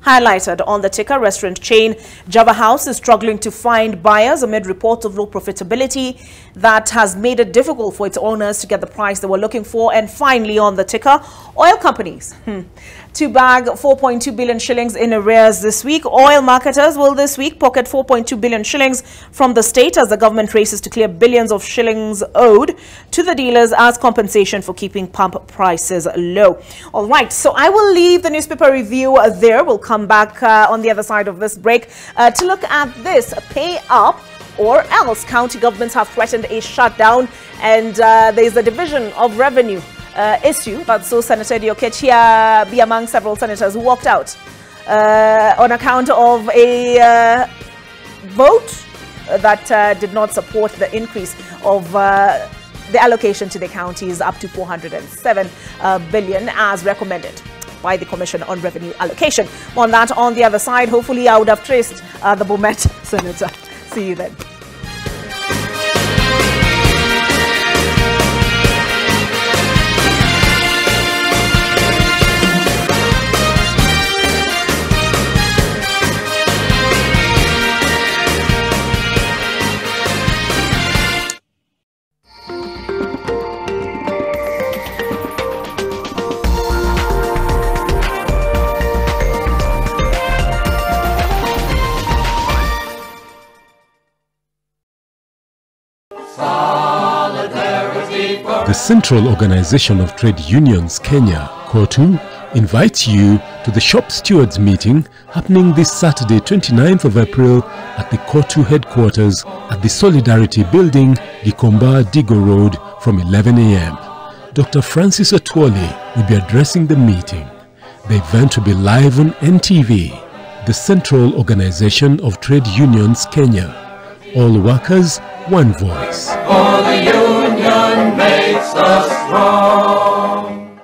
[SPEAKER 1] highlighted on the ticker. Restaurant chain Java House is struggling to find buyers amid reports of low profitability that has made it difficult for its owners to get the price they were looking for. And finally on the ticker, oil companies to bag 4.2 billion shillings in arrears this week. Oil marketers will this week pocket 4.2 billion shillings from the state as the government races to clear billions of shillings owed to the dealers as compensation for keeping pump prices low. All right, so I will leave the newspaper review there. We'll come back on the other side of this break to look at this: pay up or else. County governments have threatened a shutdown, and there's a division of revenue issue. But so Senator Diokechia be among several senators who walked out on account of a vote that did not support the increase of the allocation to the counties up to 407 billion as recommended by the Commission on Revenue Allocation. On that, on the other side, hopefully I would have traced the Bomet senator. See you then.
[SPEAKER 17] The Central Organization of Trade Unions Kenya, COTU, invites you to the Shop Stewards meeting happening this Saturday, 29th of April at the COTU headquarters at the Solidarity Building, Gikomba, Digo Road from 11 a.m. Dr. Francis Atwoli will be addressing the meeting. The event will be live on NTV. The Central Organization of Trade Unions Kenya. All workers, one voice.
[SPEAKER 18] For the union makes us strong.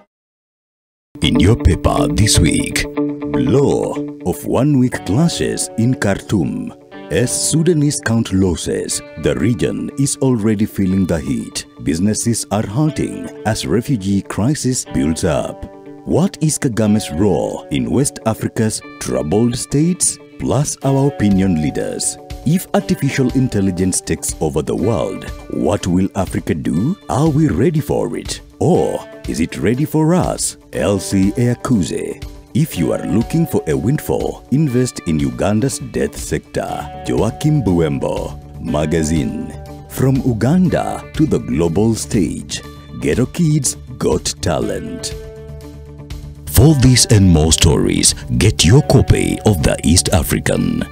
[SPEAKER 19] In your paper this week, blow of 1 week clashes in Khartoum. As Sudanese count losses, the region is already feeling the heat. Businesses are halting as refugee crisis builds up. What is Kagame's role in West Africa's troubled states? Plus our opinion leaders. If artificial intelligence takes over the world, what will Africa do? Are we ready for it? Or is it ready for us? LC Eakuze. If you are looking for a windfall, invest in Uganda's death sector. Joachim Buembo. Magazine. From Uganda to the global stage, Ghetto Kids got talent. For these and more stories, get your copy of the East African.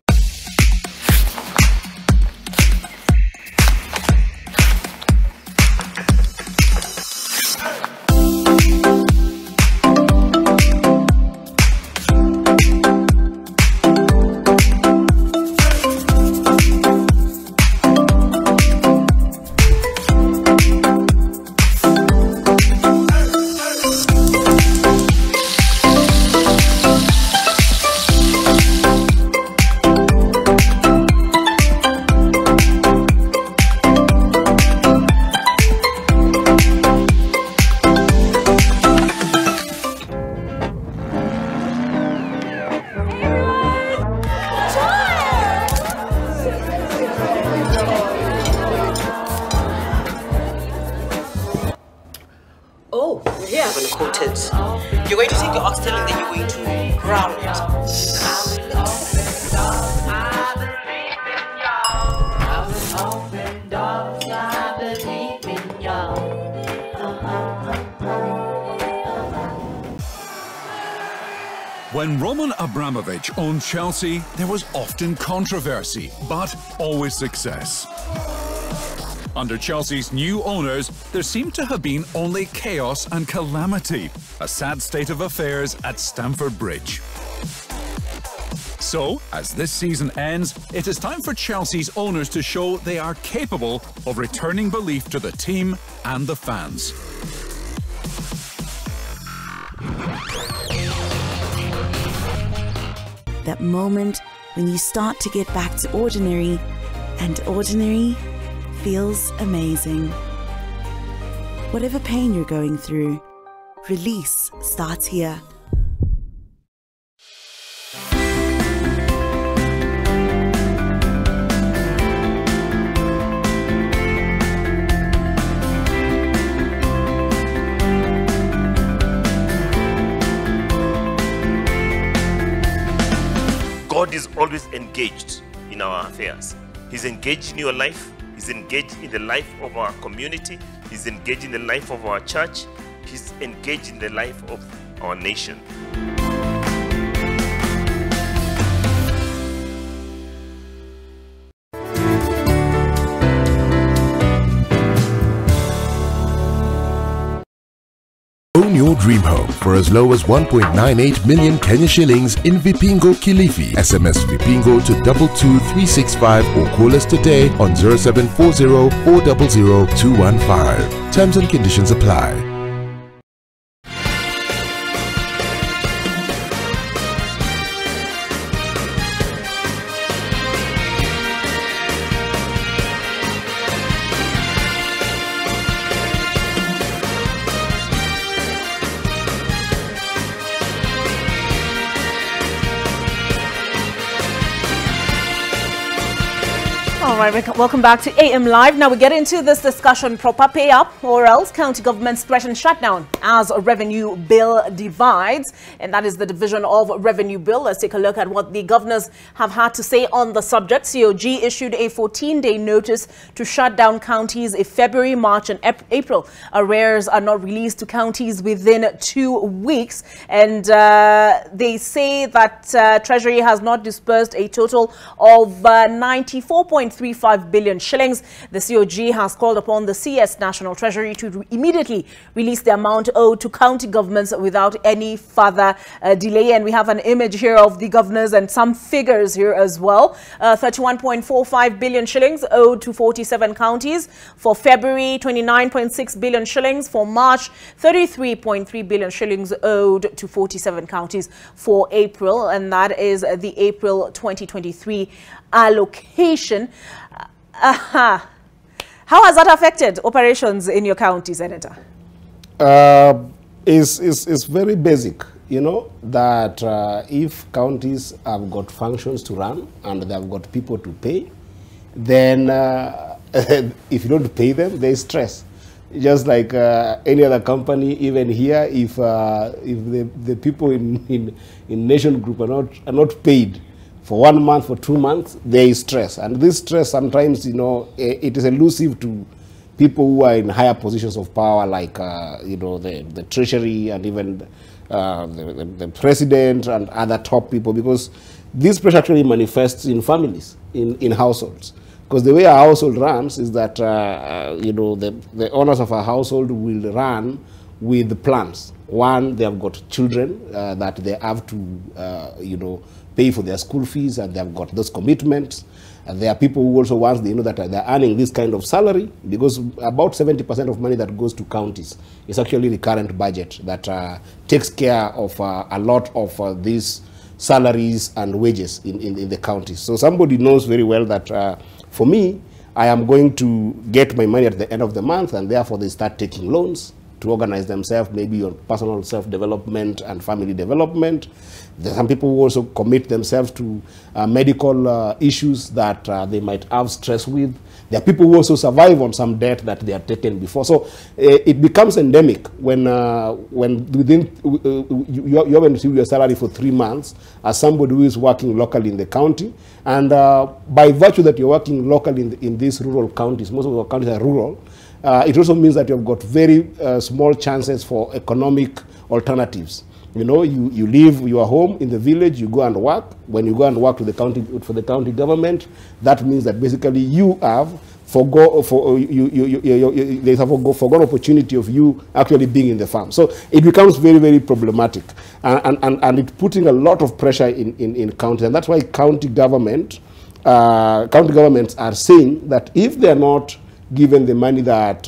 [SPEAKER 20] When Roman Abramovich owned Chelsea, there was often controversy, but always success. Under Chelsea's new owners, there seemed to have been only chaos and calamity, a sad state of affairs at Stamford Bridge. So, as this season ends, it is time for Chelsea's owners to show they are capable of returning belief to the team and the fans.
[SPEAKER 21] That moment when you start to get back to ordinary, and ordinary feels amazing. Whatever pain you're going through, release starts here.
[SPEAKER 22] God is always engaged in our affairs. He's engaged in your life. He's engaged in the life of our community. He's engaged in the life of our church. He's engaged in the life of our nation.
[SPEAKER 23] Own your dream home for as low as 1.98 million Kenya shillings in Vipingo Kilifi. SMS Vipingo to 22365 or call us today on 0740 400 215. Terms and conditions apply.
[SPEAKER 1] All right, welcome back to AM Live. Now we get into this discussion, proper pay up or else county governments threaten shutdown as a revenue bill divides. And that is the division of revenue bill. Let's take a look at what the governors have had to say on the subject. COG issued a 14-day notice to shut down counties in February, March and April. Arrears are not released to counties within 2 weeks. And they say that Treasury has not disbursed a total of 94.35 billion shillings. The COG has called upon the CS National Treasury to immediately release the amount owed to county governments without any further delay. And we have an image here of the governors and some figures here as well. 31.45 billion shillings owed to 47 counties. For February, 29.6 billion shillings. For March, 33.3 billion shillings owed to 47 counties for April. And that is the April 2023 allocation. How has that affected operations in your county, Senator?
[SPEAKER 15] It's very basic, you know, that if counties have got functions to run and they've got people to pay, then if you don't pay them, there's stress. Just like any other company, even here, if the people in Nation Group are not paid for 1 month, for 2 months, there is stress. And this stress sometimes, you know, it is elusive to people who are in higher positions of power, like, you know, the treasury and even the president and other top people, because this pressure actually manifests in families, in households. Because the way a household runs is that, you know, the owners of a household will run with plans. One, they have got children that they have to, you know, pay for their school fees, and they have got those commitments. And there are people who also, once they know that they're earning this kind of salary, because about 70% of money that goes to counties is actually the current budget that takes care of a lot of these salaries and wages in the counties. So somebody knows very well that for me, I am going to get my money at the end of the month, and therefore they start taking loans to organize themselves, maybe on personal self-development and family development. There are some people who also commit themselves to medical issues that they might have stress with. There are people who also survive on some debt that they have taken before. So it becomes endemic when within you haven't received your salary for 3 months as somebody who is working locally in the county. And by virtue that you're working locally in these rural counties, most of our counties are rural, it also means that you've got very small chances for economic alternatives. You know, you leave your home in the village, you go and work. When you go and work to the county, for the county government, that means that basically you have forgone opportunity of you actually being in the farm. So it becomes very, very problematic, and it's putting a lot of pressure in counties, and that's why county governments are saying that if they are not given the money that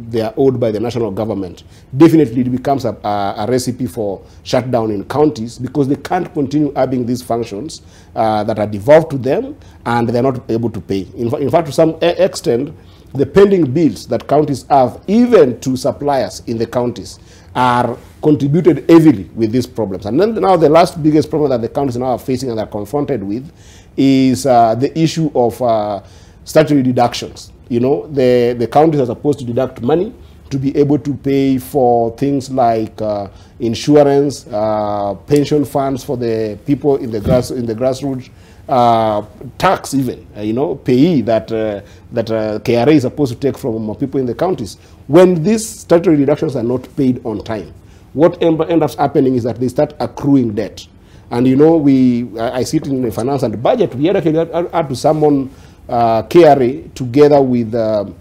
[SPEAKER 15] they are owed by the national government, definitely it becomes a recipe for shutdown in counties, because they can't continue having these functions that are devolved to them, and they're not able to pay. In fact, to some extent, the pending bills that counties have, even to suppliers in the counties, are contributed heavily with these problems. And then now the last biggest problem that the counties now are facing and are confronted with is the issue of statutory deductions. You know, the counties are supposed to deduct money to be able to pay for things like insurance, pension funds for the people in the grassroots, tax even, you know, payee that KRA is supposed to take from people in the counties. When these statutory deductions are not paid on time, what ends up happening is that they start accruing debt. And you know, I sit in the finance and budget, we had to summon KRA together with the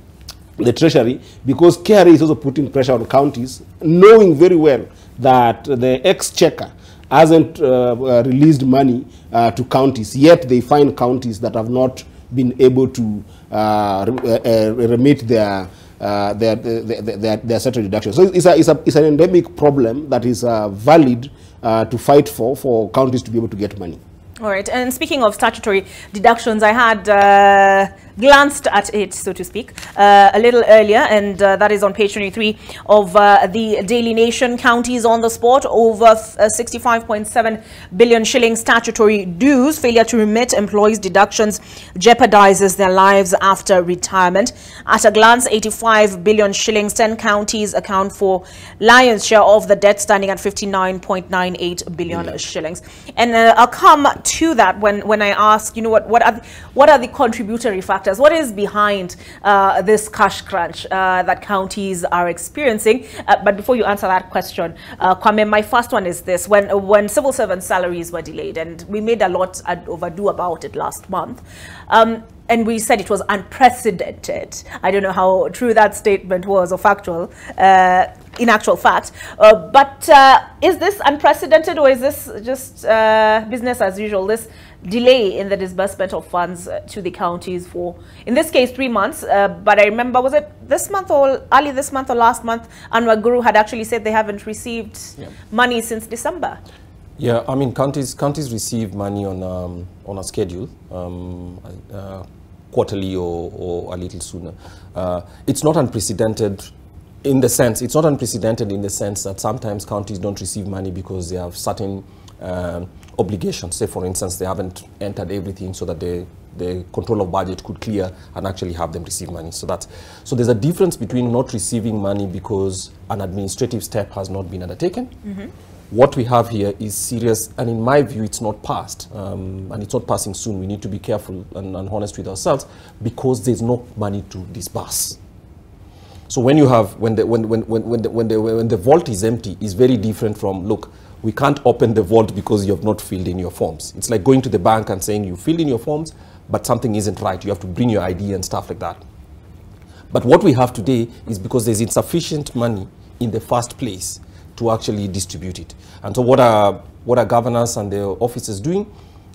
[SPEAKER 15] Treasury, because KRA is also putting pressure on counties, knowing very well that the exchequer hasn't released money to counties, yet they find counties that have not been able to remit their statutory deductions. So it's an endemic problem that is valid to fight for counties to be able to get money.
[SPEAKER 1] All right, and speaking of statutory deductions, I had glanced at it, so to speak, a little earlier, and that is on page 23 of the Daily Nation. Counties on the spot, over 65.7 billion shillings statutory dues. Failure to remit employees' deductions jeopardizes their lives after retirement. At a glance, 85 billion shillings, 10 counties account for lion's share of the debt, standing at 59.98 billion shillings. And I'll come to that when I ask, you know, what are the contributory factors? What is behind this cash crunch that counties are experiencing? But before you answer that question, Kwame, my first one is this: when civil servant salaries were delayed, and we made a lot overdue about it last month, and we said it was unprecedented. I don't know how true that statement was or factual, in actual fact. But is this unprecedented, or is this just business as usual? This delay in the disbursement of funds to the counties for, in this case, 3 months. But I remember, was it this month or early this month or last month, Anwar Guru had actually said they haven't received money since December.
[SPEAKER 16] Yeah, I mean, counties receive money on a schedule, quarterly or a little sooner. It's not unprecedented in the sense, that sometimes counties don't receive money because they have certain obligations. Say, for instance, they haven't entered everything so that the control of budget could clear and actually have them receive money. So there's a difference between not receiving money because an administrative step has not been undertaken. What we have here is serious, and in my view, it's not passed, and it's not passing soon. We need to be careful and honest with ourselves, because there's no money to disburse. So when you have, when the vault is empty, is very different from, look, we can't open the vault because you have not filled in your forms. It's like going to the bank and saying you filled in your forms, but something isn't right. You have to bring your ID and stuff like that. But what we have today is because there's insufficient money in the first place to actually distribute it. And so what are governors and the officers doing?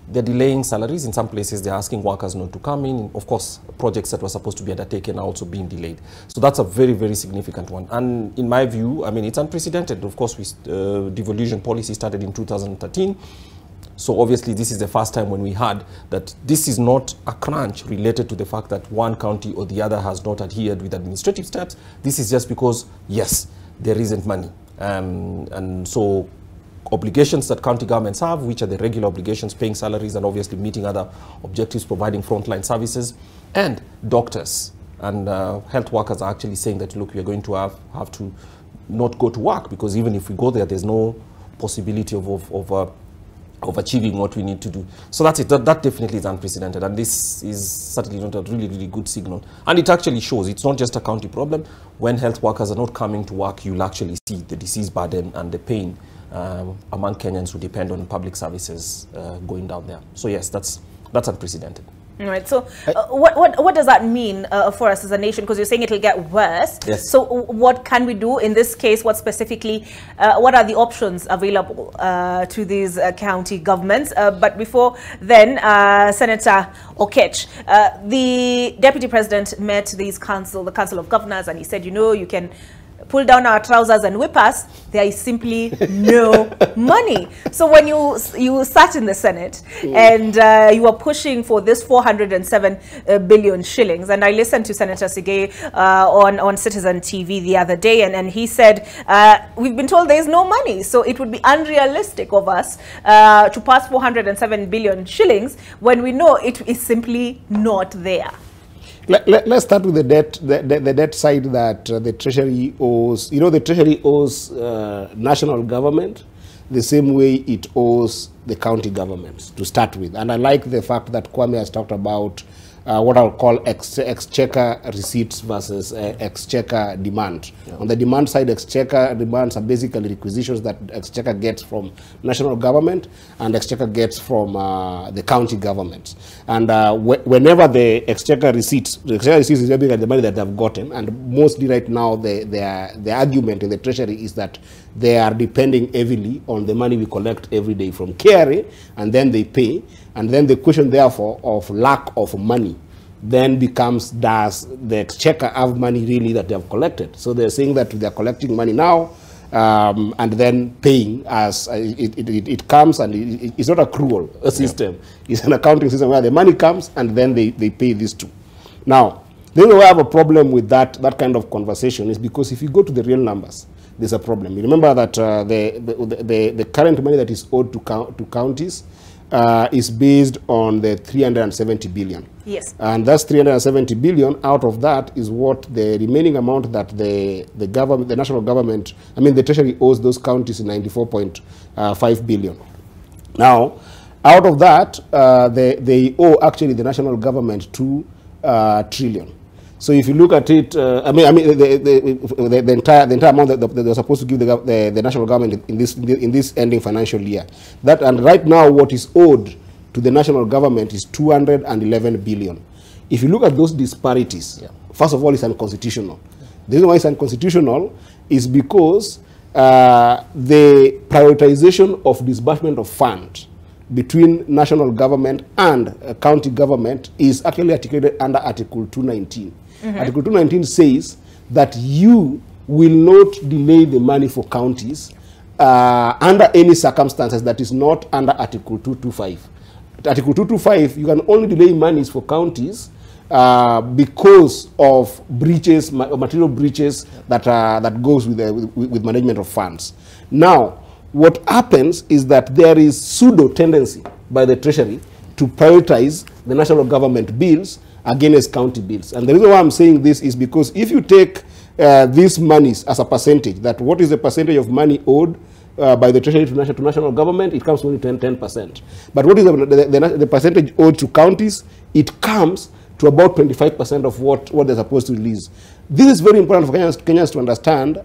[SPEAKER 16] They're delaying salaries. In some places, they're asking workers not to come in. Of course, projects that were supposed to be undertaken are also being delayed. So that's a very, very significant one. And in my view, I mean, it's unprecedented. Of course, devolution policy started in 2013. So obviously, this is the first time when we had that this is not a crunch related to the fact that one county or the other has not adhered with administrative steps. This is just because, yes, there isn't money. And so obligations that county governments have, which are the regular obligations, paying salaries and obviously meeting other objectives, providing frontline services, and doctors and health workers are actually saying that, look, we are going to have to not go to work, because even if we go there, there's no possibility of achieving what we need to do. So that's it. That definitely is unprecedented, and this is certainly not a really, really good signal. And it actually shows it's not just a county problem. When health workers are not coming to work, you'll actually see the disease burden and the pain among Kenyans who depend on public services going down there. So yes, that's unprecedented.
[SPEAKER 1] All right. So, what does that mean for us as a nation? Because you're saying it'll get worse.
[SPEAKER 16] Yes.
[SPEAKER 1] So, what can we do in this case? What specifically? What are the options available to these county governments? But before then, Senator Okech, the Deputy President met the Council of Governors, and he said, you know, you can pull down our trousers and whip us. There is simply no money. So when you sat in the Senate and you were pushing for this 407 billion shillings, and I listened to Senator Sige on Citizen TV the other day, and he said, we've been told there is no money, so it would be unrealistic of us to pass 407 billion shillings when we know it is simply not there.
[SPEAKER 15] Let's start with the debt side that the Treasury owes. You know, the Treasury owes national government the same way it owes the county governments to start with. And I like the fact that Kwame has talked about what I'll call exchequer receipts versus exchequer demand. Yeah. On the demand side, exchequer demands are basically requisitions that exchequer gets from national government and exchequer gets from the county governments. And whenever the exchequer receipts is basically the money that they've gotten, and mostly right now the argument in the Treasury is that they are depending heavily on the money we collect every day from KRA, and then they pay. And then the question, therefore, of lack of money then becomes, does the exchequer have money really that they have collected? So they're saying that they're collecting money now and then paying as it comes, and it's not a cruel system. Yeah. It's an accounting system where the money comes and then they pay these two. Now, the reason why I have a problem with that kind of conversation is because if you go to the real numbers, there's a problem. You remember that the current money that is owed to counties is based on the 370 billion.
[SPEAKER 1] Yes.
[SPEAKER 15] And that's 370 billion. Out of that is what the remaining amount that the government, the national government, I mean the Treasury owes those counties 94.5 billion. Now, out of that, they owe actually the national government 2 trillion. So if you look at it, the entire amount that they're supposed to give the national government in this ending financial year, and right now what is owed to the national government is 211 billion. If you look at those disparities, yeah. First of all, it's unconstitutional. The reason why it's unconstitutional is because the prioritization of disbursement of funds between national government and county government is actually articulated under Article 219. Mm-hmm. Article 219 says that you will not delay the money for counties under any circumstances that is not under Article 225. Article 225, you can only delay monies for counties because of breaches, material breaches that goes with management of funds. Now, what happens is that there is pseudo tendency by the Treasury to prioritize the national government bills against county bills. And the reason why I'm saying this is because if you take these monies as a percentage, that what is the percentage of money owed by the Treasury to national government, it comes to only 10%. But what is the percentage owed to counties? It comes to about 25% of what they're supposed to release. This is very important for Kenyans to understand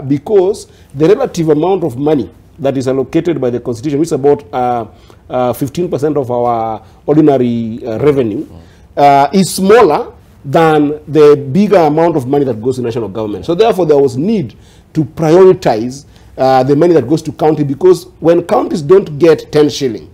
[SPEAKER 15] because the relative amount of money that is allocated by the Constitution, which is about 15% of our ordinary revenue, is smaller than the bigger amount of money that goes to national government. So therefore, there was need to prioritize the money that goes to county, because when counties don't get 10 shillings,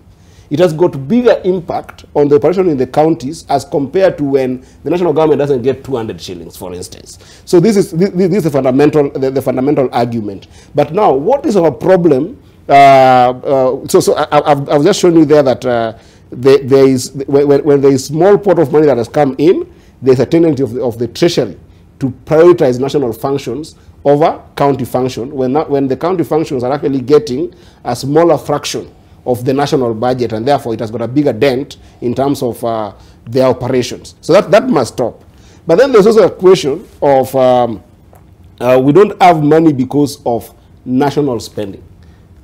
[SPEAKER 15] it has got bigger impact on the operation in the counties as compared to when the national government doesn't get 200 shillings, for instance. So this is the fundamental argument. But now, what is our problem? I've just shown you there that when there is small pot of money that has come in, there's a tendency of the Treasury to prioritize national functions over county function, when the county functions are actually getting a smaller fraction of the national budget, and therefore it has got a bigger dent in terms of their operations. So that must stop. But then there's also a question of we don't have money because of national spending.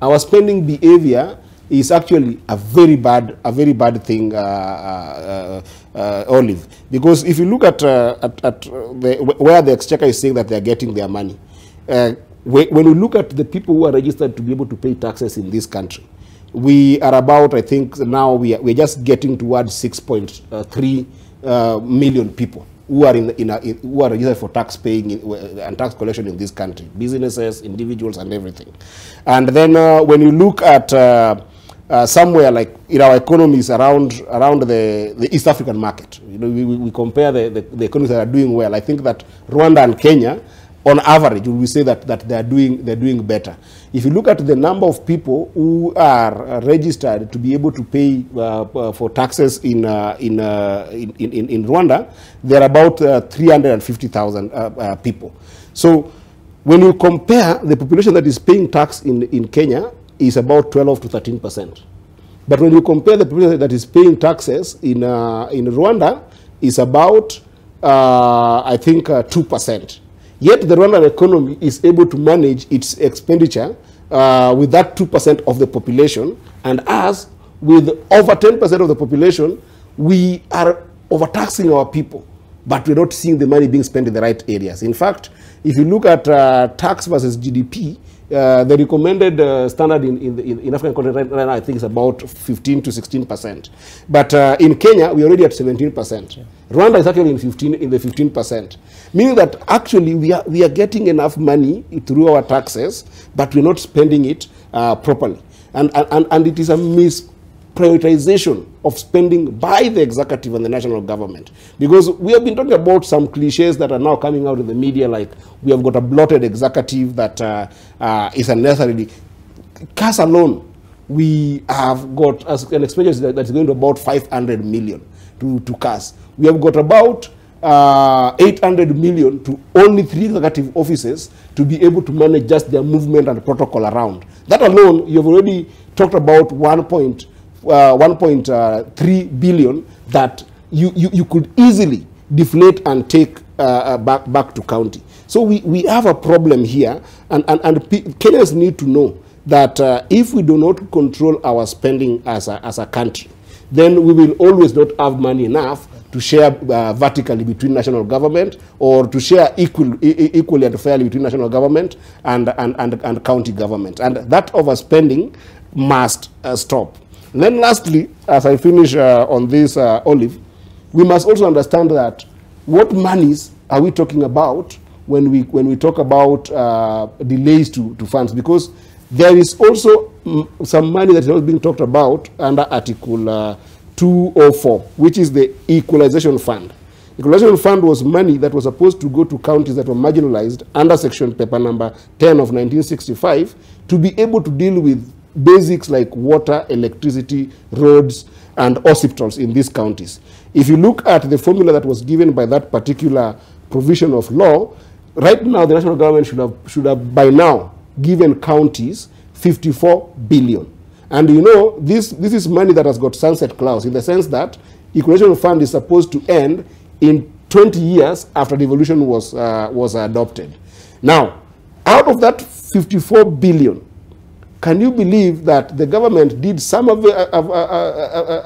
[SPEAKER 15] Our spending behavior is actually a very bad thing, Olive. Because if you look at where the exchequer is saying that they're getting their money, when we look at the people who are registered to be able to pay taxes in this country, we are about, I think now we're just getting towards 6.3 million people who are who are registered for tax paying and tax collection in this country, businesses, individuals, and everything. And then when you look at somewhere like in our economies around the East African market, you know, we compare the economies that are doing well. I think that Rwanda and Kenya, on average, we say that they're doing better. If you look at the number of people who are registered to be able to pay for taxes in Rwanda, they're about 350,000 people. So when you compare, the population that is paying tax in Kenya is about 12 to 13%. But when you compare the population that is paying taxes in Rwanda, is about I think 2%. Yet the Rwandan economy is able to manage its expenditure with that 2% of the population, and us, with over 10% of the population, we are overtaxing our people, but we're not seeing the money being spent in the right areas. In fact, if you look at tax versus GDP, the recommended standard in African continent right now, I think, is about 15 to 16%. But in Kenya, we're already at 17%. Yeah. Rwanda is actually in the 15%. Meaning that actually we are getting enough money through our taxes, but we're not spending it properly. And it is a misprioritization of spending by the executive and the national government. Because we have been talking about some cliches that are now coming out in the media, like we have got a bloated executive that is unnecessarily. CAS alone, we have got an expenditure that's going to about 500 million to CAS. We have got about 800 million to only 3 executive offices to be able to manage just their movement and protocol around. That alone, you've already talked about 1.3 billion that you could easily deflate and take back to county. So we have a problem here, and Kenyans need to know that if we do not control our spending as a country, then we will always not have money enough to share vertically between national government, or to share equally and fairly between national government and county government. And that overspending must stop. And then lastly, as I finish on this, Olive, we must also understand that what monies are we talking about when we talk about delays to funds, because there is also some money that is not being talked about under Article 204, which is the equalization fund. Equalization fund was money that was supposed to go to counties that were marginalized under section paper number 10 of 1965 to be able to deal with basics like water, electricity, roads, and hospitals in these counties. If you look at the formula that was given by that particular provision of law, right now the national government should have by now given counties 54 billion. And you know, this is money that has got sunset clause, in the sense that equalization fund is supposed to end in 20 years after devolution was adopted. Now, out of that 54 billion, can you believe that the government did some of the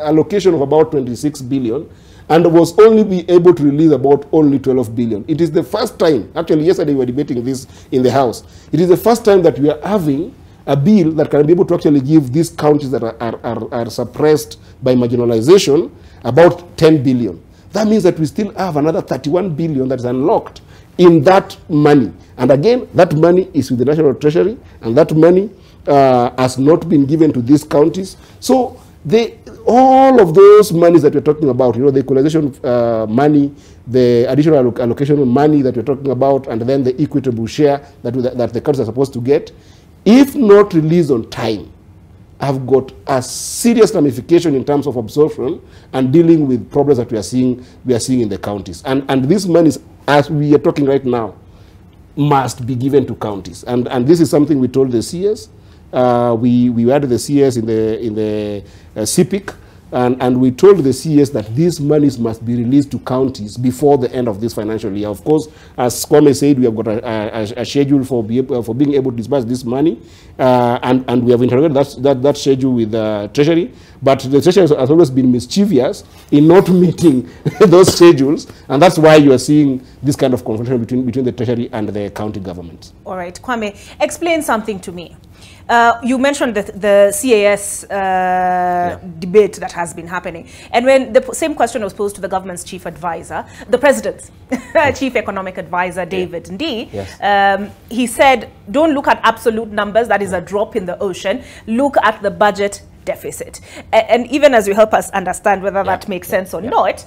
[SPEAKER 15] allocation of about 26 billion and was only be able to release about only 12 billion? It is the first time, actually yesterday we were debating this in the House, it is the first time that we are having a bill that can be able to actually give these counties that are suppressed by marginalization about 10 billion. That means that we still have another 31 billion that is unlocked in that money. And again, that money is with the National Treasury, and that money has not been given to these counties. So all of those monies that we're talking about, you know, the equalization money, the additional allocation money that we're talking about, and then the equitable share that the counties are supposed to get, if not released on time, have got a serious ramification in terms of absorption and dealing with problems that we are seeing in the counties. And these monies, as we are talking right now, must be given to counties. And this is something we told the CS. We had the CS in the CPIC, And we told the CS that these monies must be released to counties before the end of this financial year. Of course, as Kwame said, we have got a schedule for being able to disburse this money, and we have interrogated that schedule with Treasury. But the Treasury has always been mischievous in not meeting those schedules, and that's why you are seeing this kind of confrontation between the Treasury and the county government.
[SPEAKER 1] All right, Kwame, explain something to me. You mentioned the CAS debate that has been happening. And when the same question was posed to the government's chief advisor, the president's chief economic advisor, David Ndii, yes. He said, don't look at absolute numbers, that is a drop in the ocean. Look at the budget deficit. And even as you help us understand whether that makes sense or not,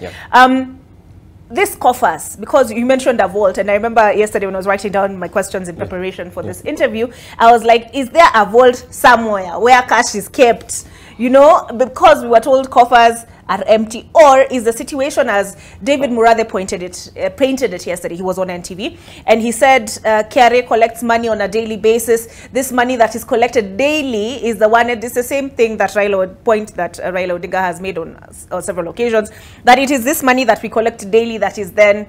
[SPEAKER 1] this coffers, because you mentioned a vault, and I remember yesterday when I was writing down my questions in preparation for this interview, I was like, is there a vault somewhere where cash is kept? You know, because we were told coffers are empty, or is the situation as David Murathe painted it yesterday? He was on NTV, and he said KRA collects money on a daily basis. This money that is collected daily is the one, and it's the same thing that Raila Odinga has made on several occasions, that it is this money that we collect daily that is then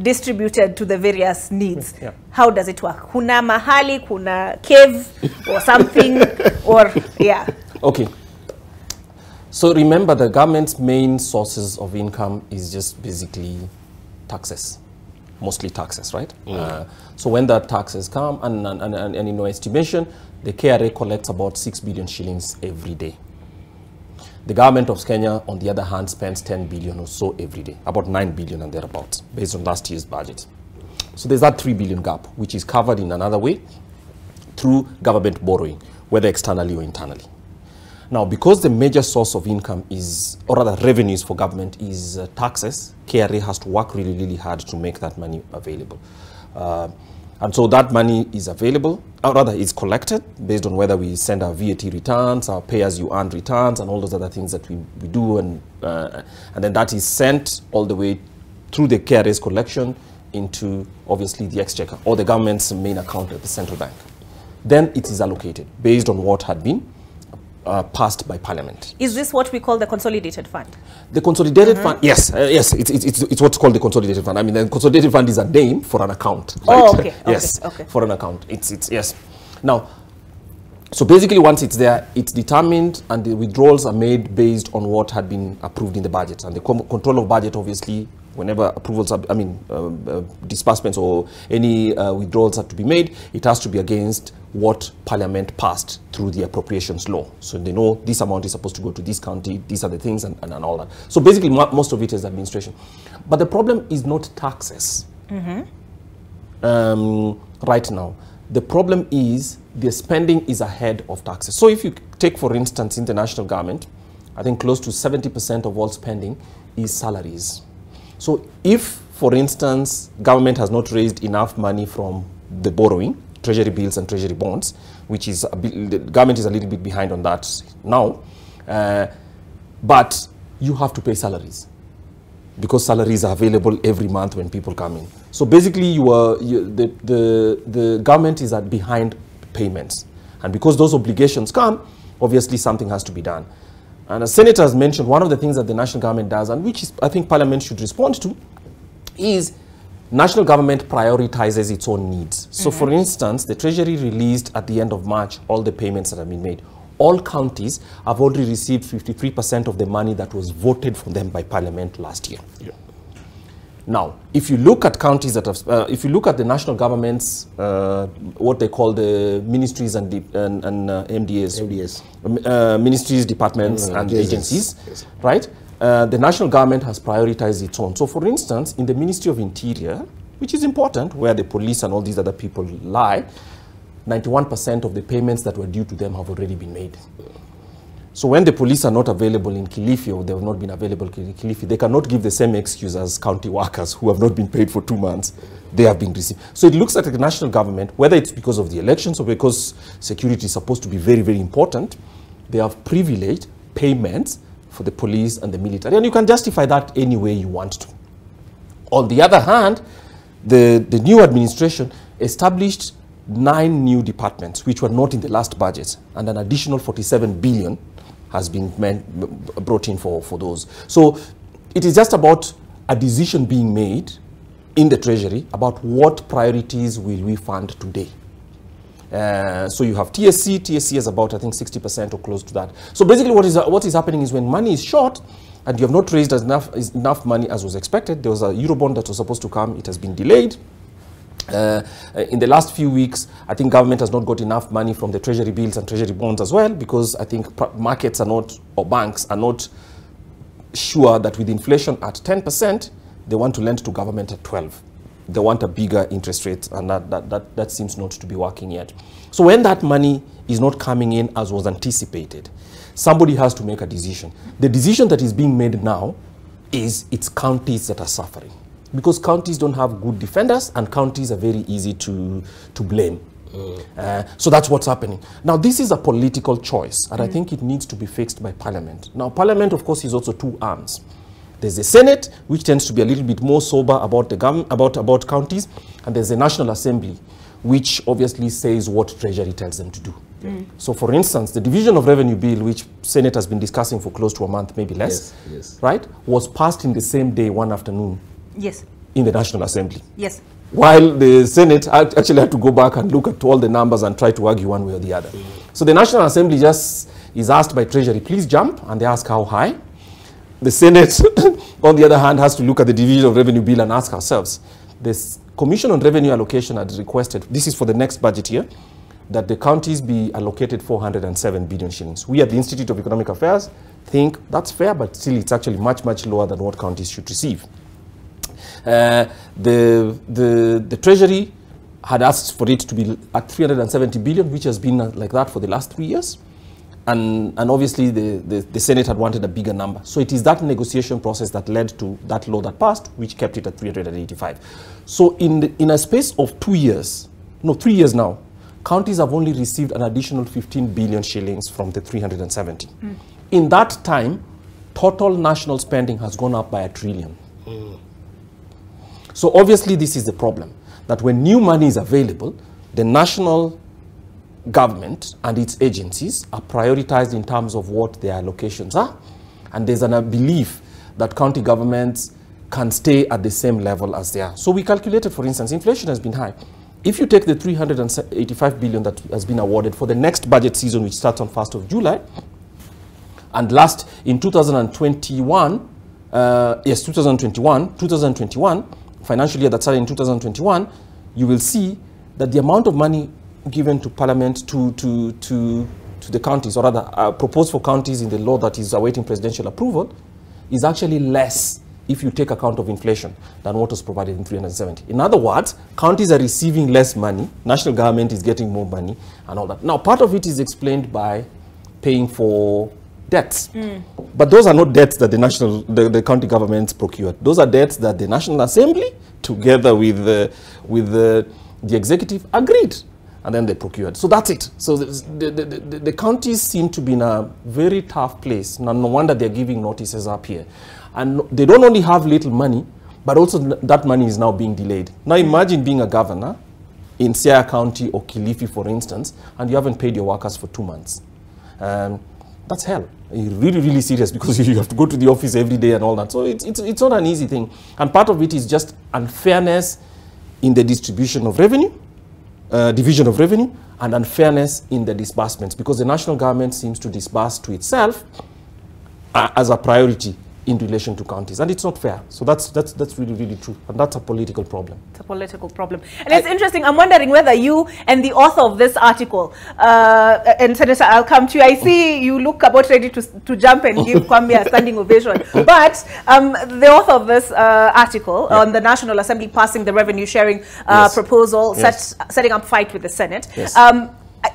[SPEAKER 1] distributed to the various needs. How does it work? Kuna mahali, kuna cave or something, or
[SPEAKER 16] Okay. So remember, the government's main sources of income is just basically taxes, mostly taxes, right? So when the taxes come, and in our estimation, the KRA collects about 6 billion shillings every day. The government of Kenya, on the other hand, spends 10 billion or so every day, about 9 billion and thereabouts, based on last year's budget. So there's that 3 billion gap, which is covered in another way through government borrowing, whether externally or internally. Now, because the major source of income is, or rather revenues for government is taxes, KRA has to work really, really hard to make that money available. And so that money is available, or rather is collected based on whether we send our VAT returns, our pay-as-you-earn returns, and all those other things that we do. And then that is sent all the way through the KRA's collection into, obviously, the exchequer, or the government's main account at the central bank. Then it is allocated based on what had been passed by Parliament.
[SPEAKER 1] Is this what we call the consolidated fund?
[SPEAKER 16] The consolidated fund, yes, it's what's called the consolidated fund. I mean, the consolidated fund is a name for an account. Right?
[SPEAKER 1] Oh, okay.
[SPEAKER 16] Yes, for an account. It's yes. Now, so basically, once it's there, it's determined, and the withdrawals are made based on what had been approved in the budget. And the control of budget, obviously, whenever approvals are, disbursements or any withdrawals are to be made, it has to be against what Parliament passed through the appropriations law. So they know this amount is supposed to go to this county, these are the things, and all that. So basically, most of it is administration. But the problem is not taxes right now. The problem is the spending is ahead of taxes. So if you take, for instance, international government, I think close to 70% of all spending is salaries. So if, for instance, government has not raised enough money from the borrowing, treasury bills and treasury bonds, which is, the government is a little bit behind on that now, but you have to pay salaries because salaries are available every month when people come in. So basically, the government is behind payments. And because those obligations come, obviously something has to be done. And as Senator has mentioned, one of the things that the national government does, and which is, I think Parliament should respond to, is national government prioritizes its own needs. So for instance, the Treasury released at the end of March all the payments that have been made. All counties have already received 53% of the money that was voted for them by Parliament last year. Now, if you look at counties that have, if you look at the national government's, what they call the ministries and MDAs, ministries, departments, and agencies, right? The national government has prioritized its own. So, for instance, in the Ministry of Interior, which is important, where the police and all these other people lie, 91% of the payments that were due to them have already been made. So when the police are not available in Kilifi, or they have not been available in Kilifi, they cannot give the same excuse as county workers who have not been paid for 2 months. They have been received. So it looks like the national government, whether it's because of the elections or because security is supposed to be very, very important, they have privileged payments for the police and the military. And you can justify that any way you want to. On the other hand, the new administration established 9 new departments, which were not in the last budget, and an additional 47 billion has been brought in for those. So it is just about a decision being made in the Treasury about what priorities will we fund today. So you have TSC. TSC is about, I think, 60% or close to that. So basically what is happening is when money is short and you have not raised enough money as was expected. There was a Eurobond that was supposed to come. It has been delayed. In the last few weeks, I think government has not got enough money from the Treasury bills and Treasury bonds as well, because I think markets are not, or banks are not sure that with inflation at 10%, they want to lend to government at 12. They want a bigger interest rate, and that seems not to be working yet. So when that money is not coming in as was anticipated, somebody has to make a decision. The decision that is being made now is it's counties that are suffering, because counties don't have good defenders and counties are very easy to blame. So that's what's happening. Now, this is a political choice, and I think it needs to be fixed by Parliament. Now, Parliament, of course, is also two arms. There's the Senate, which tends to be a little bit more sober about the about counties, and there's the National Assembly, which obviously says what Treasury tells them to do. So, for instance, the Division of Revenue Bill, which Senate has been discussing for close to a month, maybe less, right, was passed in the same day, one afternoon, in the National Assembly. While the Senate actually had to go back and look at all the numbers and try to argue one way or the other. So the National Assembly just is asked by Treasury, please jump, and they ask how high. The Senate, on the other hand, has to look at the Division of Revenue Bill and ask ourselves. The Commission on Revenue Allocation had requested, this is for the next budget year, that the counties be allocated 407 billion shillings. We at the Institute of Economic Affairs think that's fair, but still it's actually much, much lower than what counties should receive. The Treasury had asked for it to be at 370 billion, which has been like that for the last 3 years. And obviously the Senate had wanted a bigger number. So it is that negotiation process that led to that law that passed, which kept it at 385. So in a space of 2 years, no, 3 years now, counties have only received an additional 15 billion shillings from the 370. In that time, total national spending has gone up by $1 trillion. So obviously this is the problem, that when new money is available, the national government and its agencies are prioritized in terms of what their allocations are. And there's a belief that county governments can stay at the same level as they are. So we calculated, for instance, inflation has been high. If you take the 385 billion that has been awarded for the next budget season, which starts on 1st of July, and last in 2021, 2021, financial year that started in 2021, you will see that the amount of money given to Parliament to the counties, or rather proposed for counties in the law that is awaiting presidential approval, is actually less if you take account of inflation than what was provided in 370. In other words, counties are receiving less money, national government is getting more money and all that. Now, part of it is explained by paying for debts. But those are not debts that the county governments procured. Those are debts that the National Assembly, together with the executive, agreed, and then they procured. So that's it. So the counties seem to be in a very tough place. No wonder they're giving notices up here. And they don't only have little money, but also that money is now being delayed. Now imagine being a governor in Siaya County or Kilifi, for instance, and you haven't paid your workers for 2 months. That's hell. Really, really serious, because you have to go to the office every day and all that. So it's not an easy thing. And part of it is just unfairness in the distribution of revenue, division of revenue, and unfairness in the disbursements, because the national government seems to disburse to itself as a priority in relation to counties, and it's not fair. So that's really, really true, and that's a political problem.
[SPEAKER 1] It's a political problem. And it's interesting, I'm wondering whether you and the author of this article, and Senator, I'll come to you. I see you look about ready to jump and give Kwame a standing ovation. But the author of this article on the National Assembly passing the revenue sharing proposal, setting up fight with the Senate.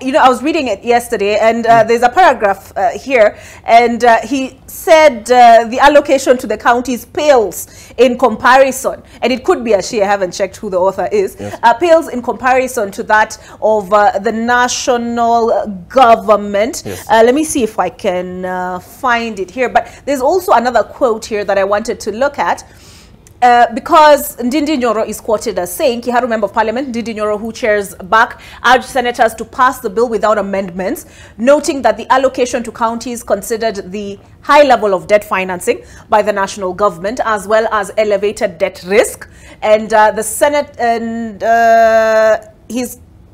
[SPEAKER 1] You know, I was reading it yesterday, and there's a paragraph here, and he said the allocation to the counties pales in comparison, and it could be a she, I haven't checked who the author is, pales in comparison to that of the national government. Let me see if I can find it here, but there's also another quote here that I wanted to look at. because Ndindi Nyoro is quoted as saying, Kiharu Member of Parliament, Ndindi Nyoro, who chairs back, urged senators to pass the bill without amendments, noting that the allocation to counties considered the high level of debt financing by the national government, as well as elevated debt risk. And the Senate, and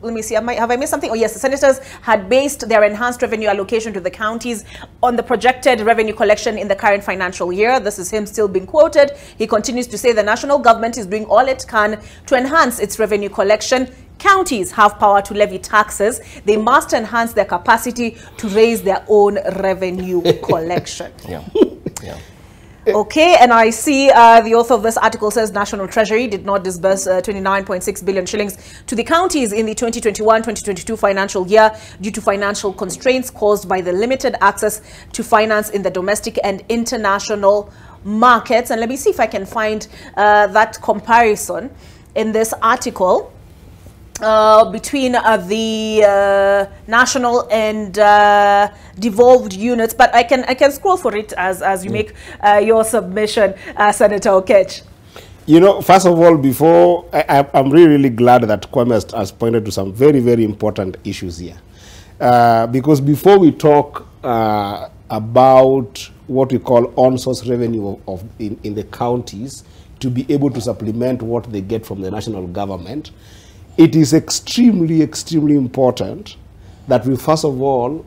[SPEAKER 1] let me see, have I missed something? Oh yes, the senators had based their enhanced revenue allocation to the counties on the projected revenue collection in the current financial year. This is him still being quoted. He continues to say the national government is doing all it can to enhance its revenue collection. Counties have power to levy taxes. They must enhance their capacity to raise their own revenue collection.
[SPEAKER 16] Yeah.
[SPEAKER 1] Okay, and I see the author of this article says National Treasury did not disburse 29.6 billion shillings to the counties in the 2021-2022 financial year due to financial constraints caused by the limited access to finance in the domestic and international markets. And let me see if I can find that comparison in this article between the national and devolved units, but I can scroll for it as you make your submission, Senator Okech.
[SPEAKER 15] You know, first of all, before I'm really glad that Kwame has pointed to some very important issues here, because before we talk about what we call on-source revenue in the counties to be able to supplement what they get from the national government, it is extremely important that we first of all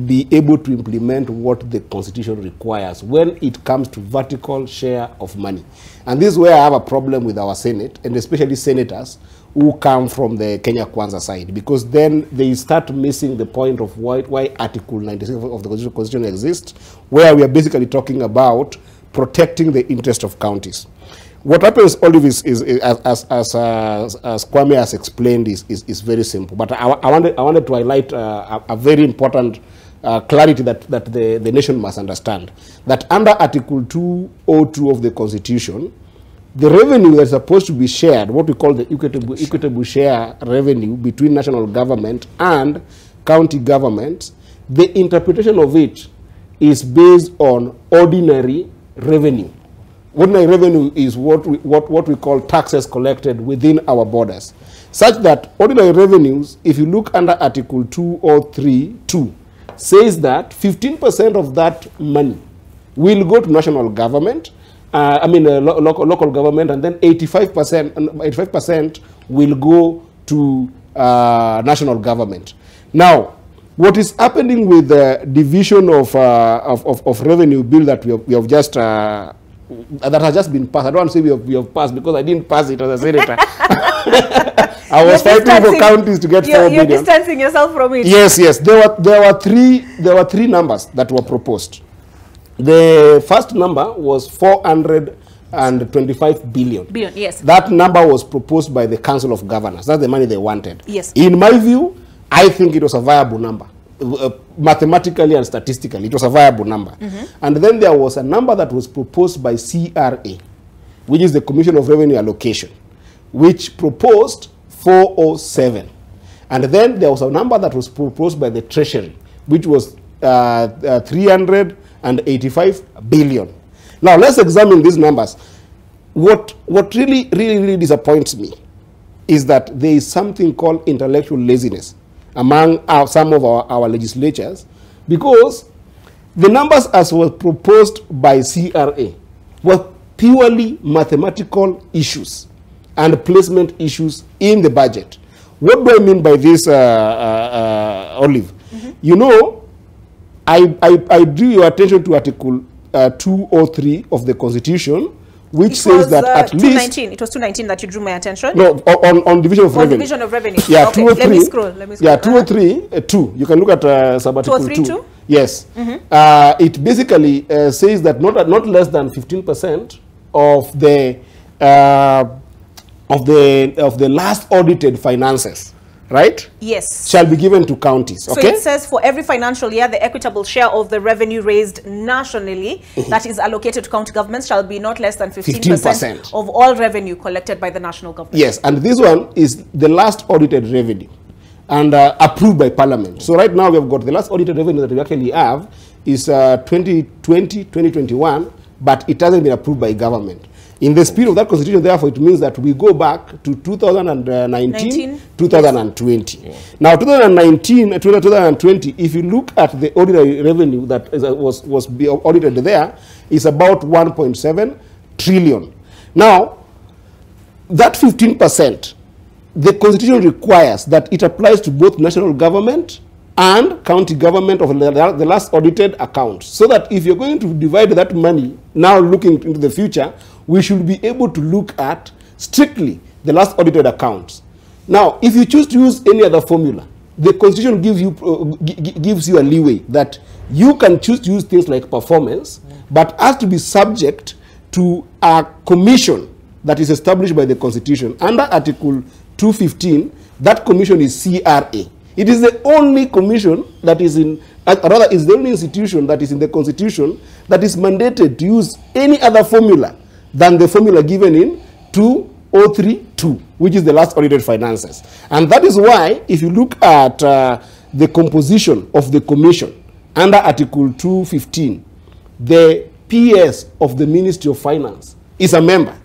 [SPEAKER 15] be able to implement what the Constitution requires when it comes to vertical share of money. And this is where I have a problem with our Senate, and especially senators who come from the Kenya Kwanza side, because then they start missing the point of why Article 96 of the Constitution exists, where we are basically talking about protecting the interest of counties. What happens, Olive, is as Kwame has explained, is very simple. But I wanted to highlight a very important clarity that the nation must understand. That under Article 202 of the Constitution, the revenue that's supposed to be shared, what we call the equitable share revenue between national government and county governments, the interpretation of it is based on ordinary revenue. Ordinary revenue is what we call taxes collected within our borders, such that ordinary revenues, if you look under Article 203(2), says that 15% of that money will go to national government, local government, and then 85% will go to national government. Now, what is happening with the division of revenue bill that we have just that has just been passed? I don't want to say we have passed, because I didn't pass it as a senator. I was fighting for counties to get 4 billion.
[SPEAKER 1] You're distancing yourself from it.
[SPEAKER 15] Yes. There were three numbers that were proposed. The first number was 425 billion.
[SPEAKER 1] Yes.
[SPEAKER 15] That number was proposed by the Council of Governors. That's the money they wanted.
[SPEAKER 1] Yes.
[SPEAKER 15] In my view, I think it was a viable number. Mathematically and statistically, it was a viable number. And then there was a number that was proposed by CRA, which is the Commission of Revenue Allocation, which proposed 407. And then there was a number that was proposed by the Treasury, which was 385 billion. Now let's examine these numbers. What really disappoints me is that there is something called intellectual laziness among some of our legislatures, because the numbers as were proposed by CRA were purely mathematical issues and placement issues in the budget. What do I mean by this, Olive? You know, I drew your attention to Article 203 of the Constitution, which says that at least...
[SPEAKER 1] It was 219 that you drew my attention?
[SPEAKER 15] No, on division of revenue.
[SPEAKER 1] Division of revenue.
[SPEAKER 15] Yeah,
[SPEAKER 1] okay,
[SPEAKER 15] 203.
[SPEAKER 1] Let me scroll.
[SPEAKER 15] Yeah, 203, 2. You can look at sub-article 2. Yes. It basically says that not less than 15% of the last audited finances, right?
[SPEAKER 1] Yes.
[SPEAKER 15] Shall be given to counties. Okay.
[SPEAKER 1] So it says for every financial year, the equitable share of the revenue raised nationally that is allocated to county governments shall be not less than 15% of all revenue collected by the national government.
[SPEAKER 15] Yes, and this one is the last audited revenue and approved by Parliament. So right now we have got the last audited revenue that we actually have is 2020, 2021, but it hasn't been approved by government. In the spirit of that constitution, therefore, it means that we go back to 2019, 2020. Yes. Now, 2019, 2020, if you look at the ordinary revenue that was audited there, is about 1.7 trillion. Now, that 15%, the constitution requires that it applies to both national government and county government of the last audited account, so that if you're going to divide that money, now looking into the future, we should be able to look at strictly the last audited accounts. Now, if you choose to use any other formula, the constitution gives you a leeway that you can choose to use things like performance, but has to be subject to a commission that is established by the constitution. Under Article 215, that commission is CRA. It is the only commission that is in, rather, is the only institution that is in the constitution that is mandated to use any other formula than the formula given in 2032, which is the last audited finances. And that is why, if you look at the composition of the commission under Article 215, the PS of the Ministry of Finance is a member,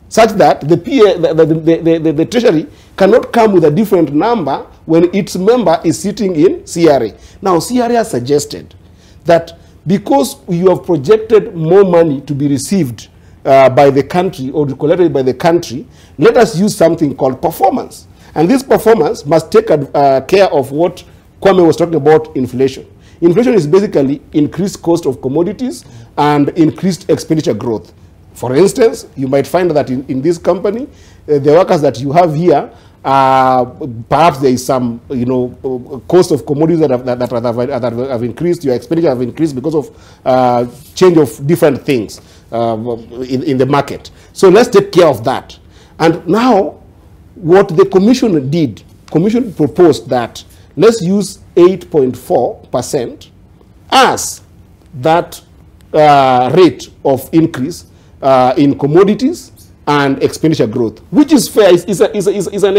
[SPEAKER 15] such that the Treasury cannot come with a different number when its member is sitting in CRA. Now, CRA has suggested that because you have projected more money to be received by the country or collected by the country, let us use something called performance. And this performance must take care of what Kwame was talking about, inflation. Inflation is basically increased cost of commodities and increased expenditure growth. For instance, you might find that in this company, the workers that you have here, perhaps there is some, cost of commodities that have increased, your expenditure have increased because of change of different things in the market. So let's take care of that. And now, what the commission did, commission proposed that let's use 8.4% as that rate of increase in commodities and expenditure growth, which is fair, is an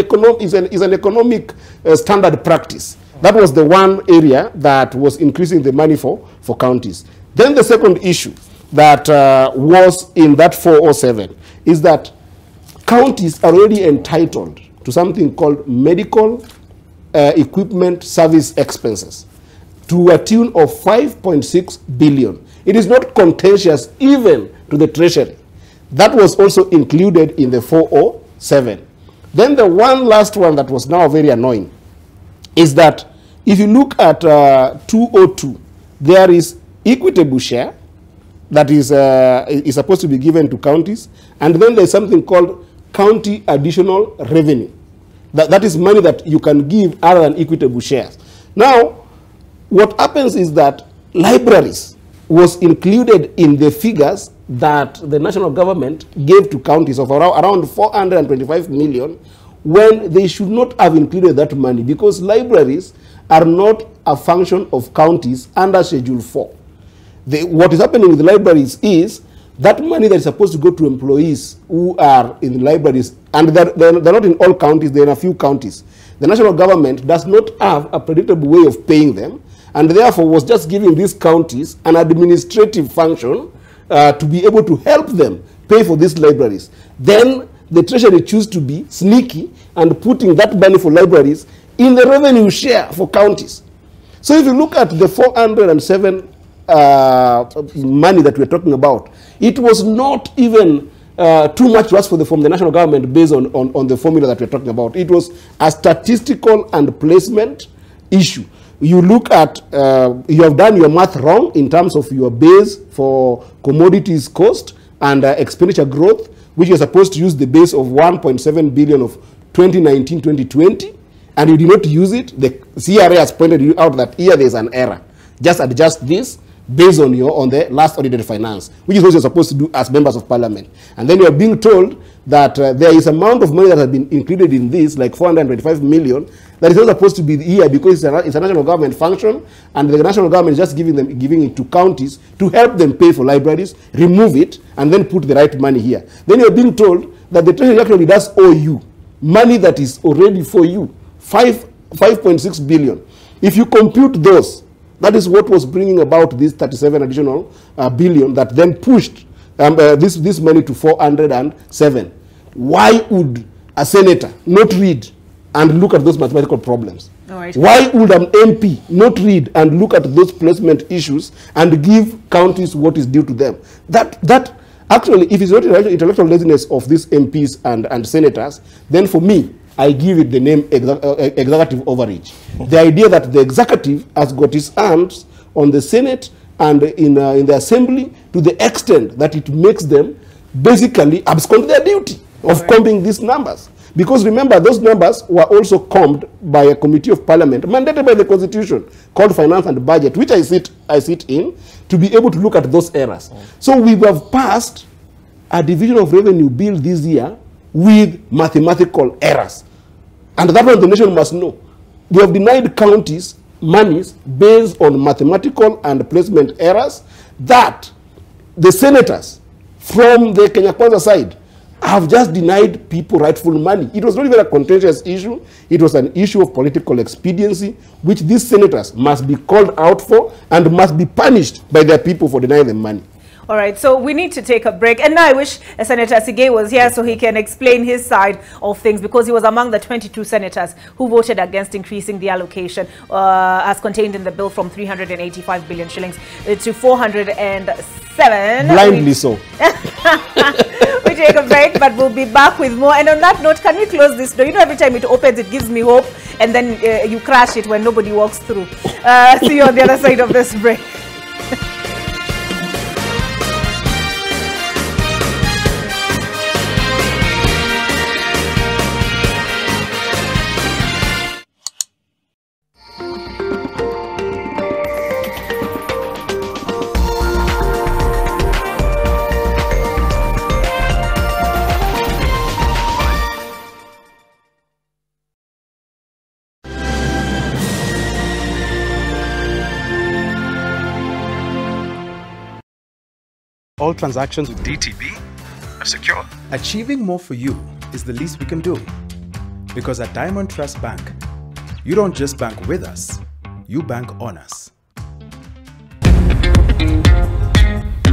[SPEAKER 15] economic standard practice. That was the one area that was increasing the money for counties. Then the second issue that was in that 407 is that counties are already entitled to something called medical equipment service expenses to a tune of 5.6 billion. It is not contentious even to the Treasury. That was also included in the 407. Then the one last one that was now very annoying is that if you look at 202, there is equitable share that is supposed to be given to counties, and then there's something called county additional revenue. That is money that you can give other than equitable shares. Now, what happens is that libraries was included in the figures that the national government gave to counties of around 425 million, when they should not have included that money, because libraries are not a function of counties under Schedule 4. What is happening with the libraries is that money that is supposed to go to employees who are in the libraries, and they're not in all counties, they're in a few counties. The national government does not have a predictable way of paying them, and therefore was just giving these counties an administrative function to be able to help them pay for these libraries. Then the Treasury choose to be sneaky and putting that money for libraries in the revenue share for counties. So if you look at the 407 money that we're talking about, it was not even too much to ask for from the national government based on the formula that we're talking about. It was a statistical and placement issue. You look at, you have done your math wrong in terms of your base for commodities cost and expenditure growth, which you're supposed to use the base of 1.7 billion of 2019-2020, and you did not use it. The CRA has pointed you out that here there's an error. Just adjust this based on the last audited finance, which is what you're supposed to do as members of parliament. And then you're being told that there is amount of money that has been included in this, like 425 million, that is not supposed to be here because it's a national government function, and the national government is just giving it to counties to help them pay for libraries, remove it, and then put the right money here. Then you're being told that the Treasury actually does owe you money that is already for you, 5.6 billion. If you compute those, that is what was bringing about this 37 additional billion that then pushed this money to 407. Why would a senator not read and look at those mathematical problems?
[SPEAKER 1] Right.
[SPEAKER 15] Why would an MP not read and look at those placement issues and give counties what is due to them? That actually, if it's not intellectual laziness of these MPs and senators, then for me, I give it the name executive overreach. The idea that the executive has got its hands on the Senate and in the Assembly to the extent that it makes them basically abscond their duty of combing these numbers. Because remember, those numbers were also combed by a committee of parliament mandated by the Constitution called Finance and Budget, which I sit in, to be able to look at those errors. So we have passed a division of revenue bill this year with mathematical errors. And that one the nation must know. We have denied counties monies based on mathematical and placement errors that the senators from the Kenya Kwanza side have just denied people rightful money. It was not even a contentious issue. It was an issue of political expediency, which these senators must be called out for and must be punished by their people for denying them money.
[SPEAKER 1] All right, so we need to take a break. And now I wish Senator Sige was here so he can explain his side of things, because he was among the 22 senators who voted against increasing the allocation as contained in the bill from 385 billion shillings to 407.
[SPEAKER 15] Blindly so.
[SPEAKER 1] We take a break, but we'll be back with more. And on that note, can we close this door? You know, every time it opens, it gives me hope, and then you crash it when nobody walks through. See you on the other side of this break.
[SPEAKER 2] All transactions with DTB are secure. Achieving more for you is the least we can do. Because at Diamond Trust Bank, you don't just bank with us, you bank on us.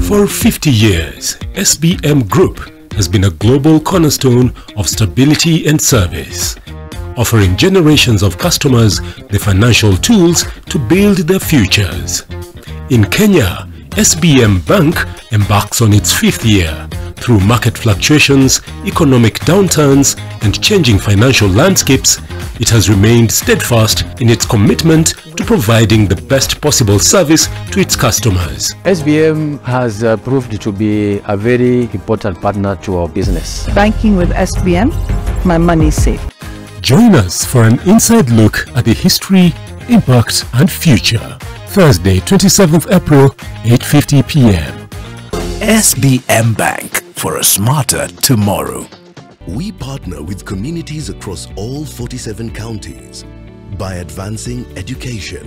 [SPEAKER 17] For 50 years, SBM Group has been a global cornerstone of stability and service, offering generations of customers the financial tools to build their futures. In Kenya, SBM Bank embarks on its 5th year. Through market fluctuations, economic downturns, and changing financial landscapes, it has remained steadfast in its commitment to providing the best possible service to its customers.
[SPEAKER 3] SBM has proved to be a very important partner to our business.
[SPEAKER 6] Banking with SBM, my money is safe.
[SPEAKER 17] Join us for an inside look at the history, impact, and future. Thursday, 27th April, 8:50 p.m.
[SPEAKER 24] SBM Bank, for a smarter tomorrow.
[SPEAKER 19] We partner with communities across all 47 counties by advancing education,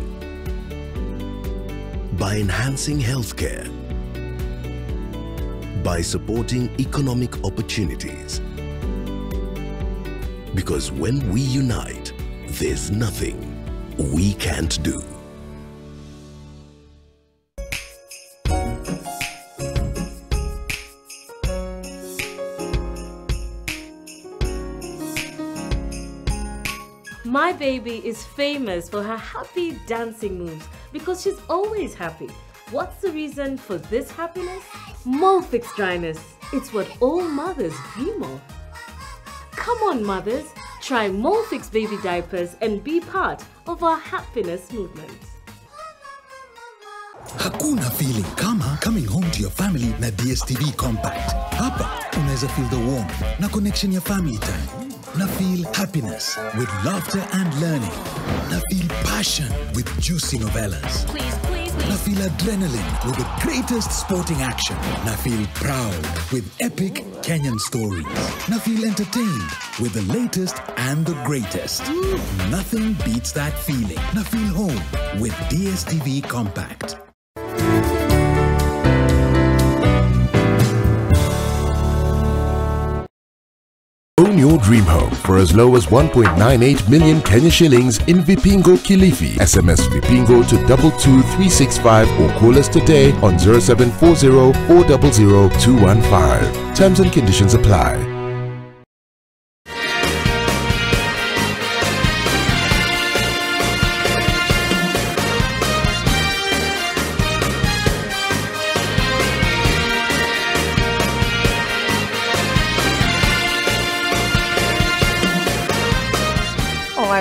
[SPEAKER 19] by enhancing healthcare, by supporting economic opportunities. Because when we unite, there's nothing we can't do.
[SPEAKER 25] My baby is famous for her happy dancing moves because she's always happy. What's the reason for this happiness? Molfix dryness. It's what all mothers dream of. Come on mothers, try Molfix baby diapers and be part of our happiness movement.
[SPEAKER 26] Hakuna feeling kama coming home to your family na DSTV Compact. Hapa unaweza feel the warmth na connection ya family time. Na feel happiness with laughter and learning. Na feel passion with juicy novellas. Na feel adrenaline with the greatest sporting action. Na feel proud with epic Kenyan stories. Na feel entertained with the latest and the greatest. Nothing beats that feeling. Na feel home with DSTV Compact.
[SPEAKER 23] Own your dream home for as low as 1.98 million Kenya shillings in Vipingo Kilifi. SMS Vipingo to 22365 or call us today on 0740 400 215. Terms and conditions apply.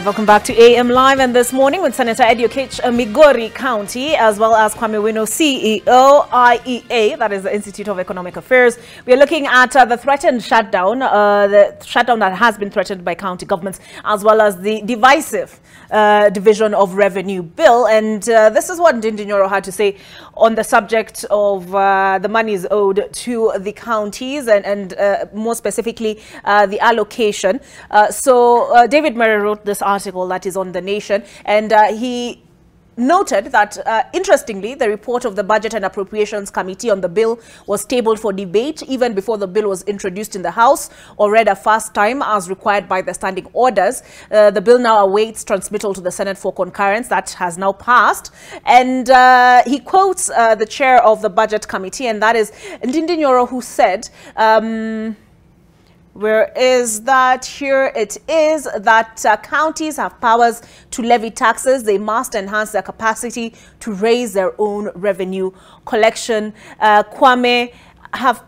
[SPEAKER 1] Welcome back to AM Live, and this morning with Senator Ediokech Migori County, as well as Kwame Wino, CEO, IEA, that is the Institute of Economic Affairs. We are looking at the threatened shutdown, the shutdown that has been threatened by county governments, as well as the divisive Division of Revenue Bill. And this is what Ndindi Nyoro had to say on the subject of the monies owed to the counties and more specifically the allocation. So David Murray wrote this article that is on The Nation, and he noted that, interestingly, the report of the Budget and Appropriations Committee on the bill was tabled for debate even before the bill was introduced in the House or read a first time as required by the standing orders. The bill now awaits transmittal to the Senate for concurrence. That has now passed. And he quotes the chair of the Budget Committee, and that is Ndindi Nyoro, who said, where is that? Here it is, that counties have powers to levy taxes. They must enhance their capacity to raise their own revenue collection. Kwame, have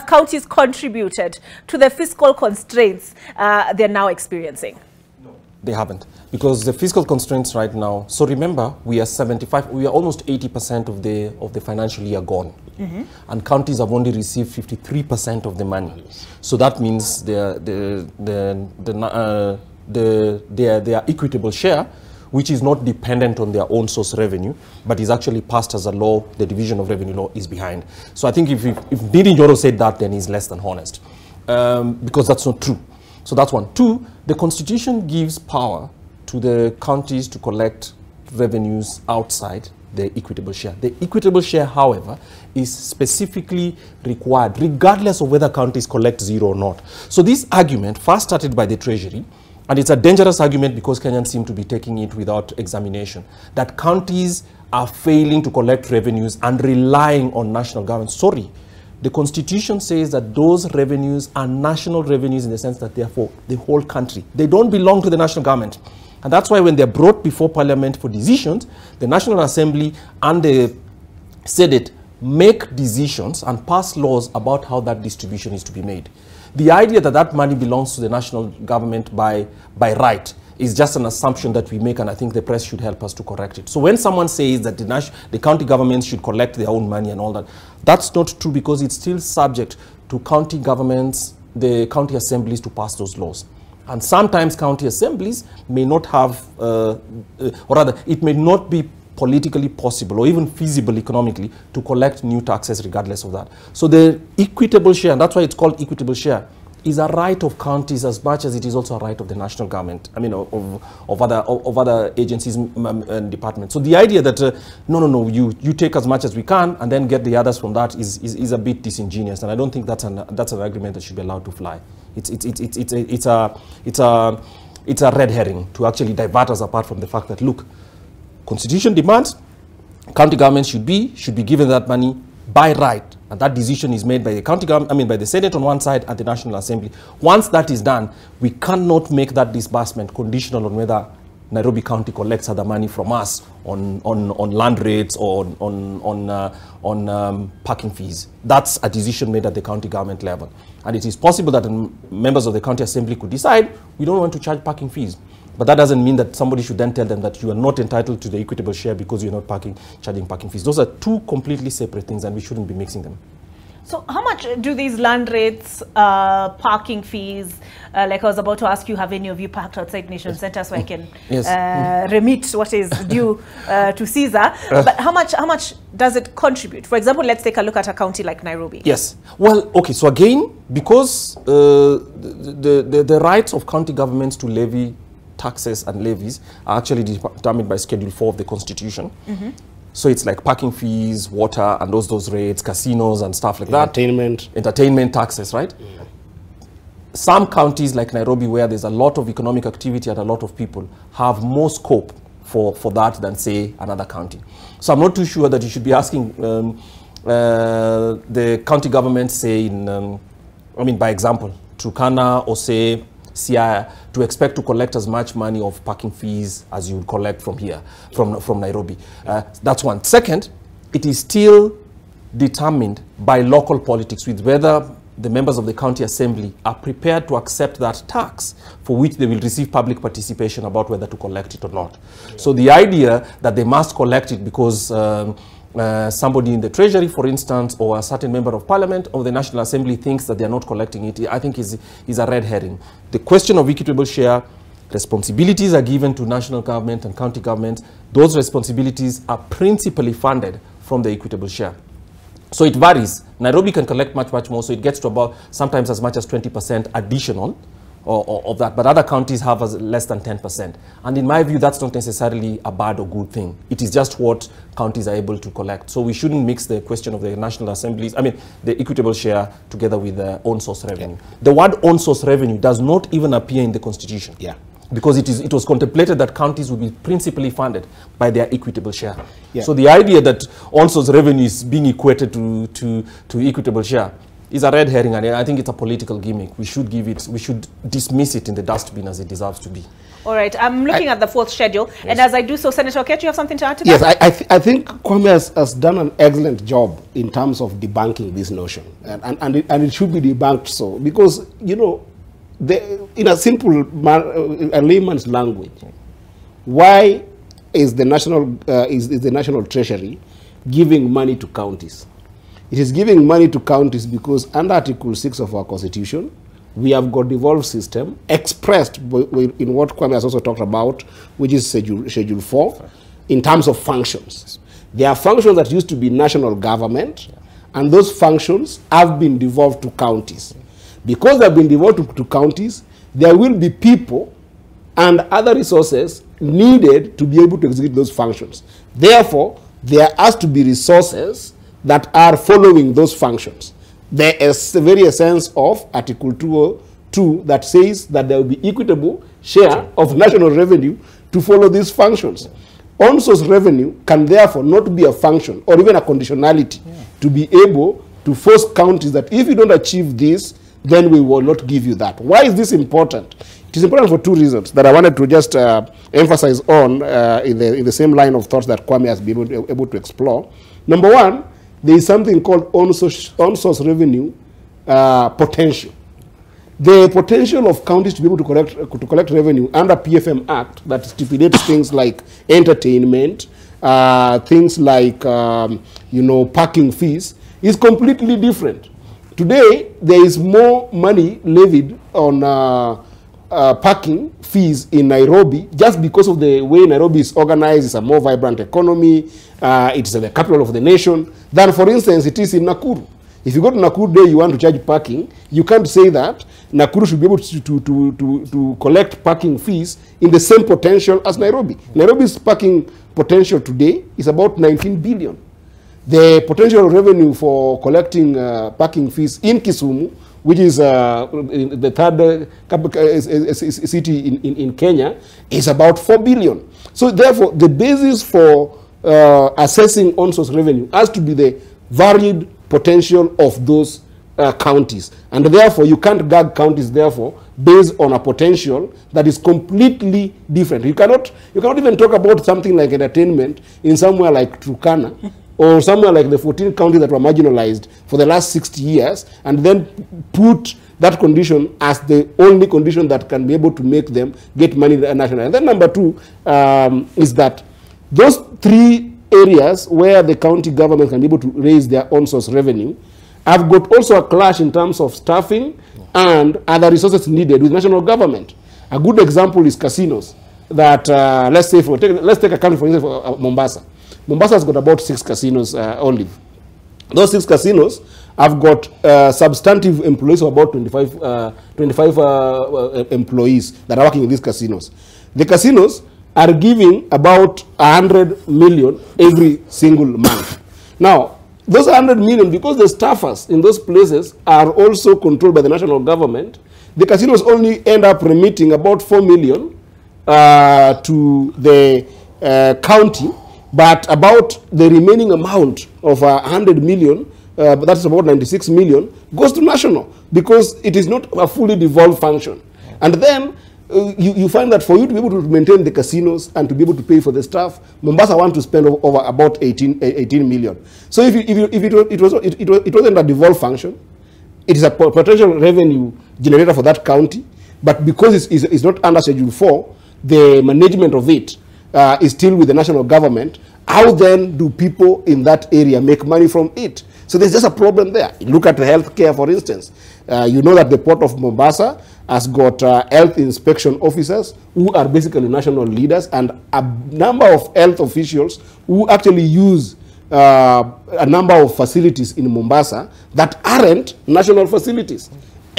[SPEAKER 1] counties contributed to the fiscal constraints they're now experiencing?
[SPEAKER 16] No, they haven't, because the fiscal constraints right now, so remember, we are almost 80% of the financial year gone. And counties have only received 53% of the money. So that means their equitable share, which is not dependent on their own source revenue, but is actually passed as a law, the Division of Revenue Law is behind. So I think if Ndindi Nyoro said that, then he's less than honest, because that's not true. So that's one. Two, the Constitution gives power to the counties to collect revenues outside the equitable share. The equitable share, however, is specifically required regardless of whether counties collect zero or not. So this argument first started by the Treasury, and it's a dangerous argument because Kenyans seem to be taking it without examination, that counties are failing to collect revenues and relying on national government. Sorry, the Constitution says that those revenues are national revenues in the sense that they are for the whole country. They don't belong to the national government. And that's why when they're brought before Parliament for decisions, the National Assembly and the Senate make decisions and pass laws about how that distribution is to be made. The idea that that money belongs to the national government by right is just an assumption that we make, and I think the press should help us to correct it. So when someone says that the county governments should collect their own money and all that, that's not true, because it's still subject to county governments, the county assemblies, to pass those laws. And sometimes county assemblies may not have, or rather, it may not be politically possible or even feasible economically to collect new taxes regardless of that. So the equitable share, and that's why it's called equitable share, is a right of counties as much as it is also a right of the national government, I mean, of other agencies and departments. So the idea that, no, you take as much as we can and then get the others from that is a bit disingenuous, and I don't think that's an argument that should be allowed to fly. It's a red herring to actually divert us apart from the fact that, look, Constitution demands county governments should be given that money by right, and that decision is made by the county government, I mean by the Senate on one side and the National Assembly. Once that is done, we cannot make that disbursement conditional on whether Nairobi County collects other money from us on land rates or on parking fees. That's a decision made at the county government level. And it is possible that members of the county assembly could decide, we don't want to charge parking fees. But that doesn't mean that somebody should then tell them that you are not entitled to the equitable share because you're not charging parking fees. Those are two completely separate things, and we shouldn't be mixing them.
[SPEAKER 1] So how much do these land rates, parking fees, like I was about to ask you, have any of you parked outside Nation Center so I can remit what is due to Caesar? But how much does it contribute? For example, let's take a look at a county like Nairobi.
[SPEAKER 16] Yes. Well, okay, so again, because the rights of county governments to levy taxes and levies are actually determined by Schedule 4 of the Constitution. So it's like parking fees, water, and those rates, casinos and stuff like that. Entertainment taxes, right? some counties like Nairobi, where there's a lot of economic activity and a lot of people, have more scope for that than, say, another county. So I'm not too sure that you should be asking the county government, say, by example, Turkana or, say, Siaya, to expect to collect as much money of parking fees as you would collect from here, from Nairobi. That's one. Second, it is still determined by local politics, with whether the members of the county assembly are prepared to accept that tax for which they will receive public participation about whether to collect it or not. Yeah. So the idea that they must collect it because somebody in the treasury, for instance, or a certain member of parliament or the National Assembly thinks that they are not collecting it, I think is a red herring. The question of equitable share, responsibilities are given to national government and county governments. Those responsibilities are principally funded from the equitable share. So it varies. Nairobi can collect much, much more, so it gets to about sometimes as much as 20% additional of that, but other counties have less than 10%. And in my view, that's not necessarily a bad or good thing. It is just what counties are able to collect. So we shouldn't mix the question of the National Assemblies, the equitable share, together with the own source revenue. Yeah. The word own source revenue does not even appear in the Constitution. Yeah. Because it was contemplated that counties would be principally funded by their equitable share. Yeah. So the idea that own source revenue is being equated to equitable share is a red herring, and I think it's a political gimmick. We should dismiss it in the dustbin as it deserves to be.
[SPEAKER 1] All right, I'm looking at the fourth schedule, yes. And as I do so, Senator Okech, you have something to add to
[SPEAKER 15] that?
[SPEAKER 1] Yes,
[SPEAKER 15] I think Kwame has done an excellent job in terms of debunking this notion, and it should be debunked so, because, you know, in a simple a layman's language, why is the national treasury giving money to counties? It is giving money to counties because under Article 6 of our Constitution, we have got devolved system expressed in what Kwame has also talked about, which is Schedule 4, in terms of functions. There are functions that used to be national government, and those functions have been devolved to counties. Because they have been devolved to counties, there will be people and other resources needed to be able to execute those functions. Therefore, there has to be resources that are following those functions. There is the very essence of Article 202 that says that there will be equitable share of national revenue to follow these functions. On source revenue can therefore not be a function or even a conditionality to be able to force counties that if you don't achieve this, then we will not give you that. Why is this important? It is important for two reasons that I wanted to just emphasize on in the same line of thoughts that Kwame has been able to explore. Number one, there is something called on-source revenue potential. The potential of counties to be able to collect revenue under PFM Act that stipulates things like entertainment, things like parking fees, is completely different. Today, there is more money levied on parking fees in Nairobi just because of the way Nairobi is organized. It's a more vibrant economy. It's the capital of the nation than, for instance, it is in Nakuru. If you go to Nakuru today, you want to charge parking, you can't say that Nakuru should be able to collect parking fees in the same potential as Nairobi. Nairobi's parking potential today is about 19 billion. The potential revenue for collecting parking fees in Kisumu, which is the third city in Kenya, is about 4 billion. So therefore, the basis for assessing on-source revenue has to be the varied potential of those counties. And therefore, you can't gag counties, therefore, based on a potential that is completely different. You cannot even talk about something like entertainment in somewhere like Turkana, or somewhere like the 14 counties that were marginalized for the last 60 years, and then put that condition as the only condition that can be able to make them get money nationally. And then number two is that those three areas where the county government can be able to raise their own source revenue have got also a clash in terms of staffing and other resources needed with national government. A good example is casinos that, let's take a country, for instance, Mombasa. Mombasa has got about 6 casinos only. Those 6 casinos have got substantive employees of about 25 employees that are working in these casinos. The casinos are giving about 100 million every single month. Now, those 100 million, because the staffers in those places are also controlled by the national government, the casinos only end up remitting about 4 million to the county, but about the remaining amount of 100 million, that's about 96 million, goes to national because it is not a fully devolved function. And then you find that for you to be able to maintain the casinos and to be able to pay for the staff, Mombasa want to spend over about 18 million. So if it wasn't a devolved function, it is a potential revenue generator for that county, but because it's not under Schedule 4, the management of it is still with the national government. How then do people in that area make money from it? So there's just a problem there. Look at the healthcare, for instance. You know that the Port of Mombasa has got health inspection officers who are basically national leaders, and a number of health officials who actually use a number of facilities in Mombasa that aren't national facilities.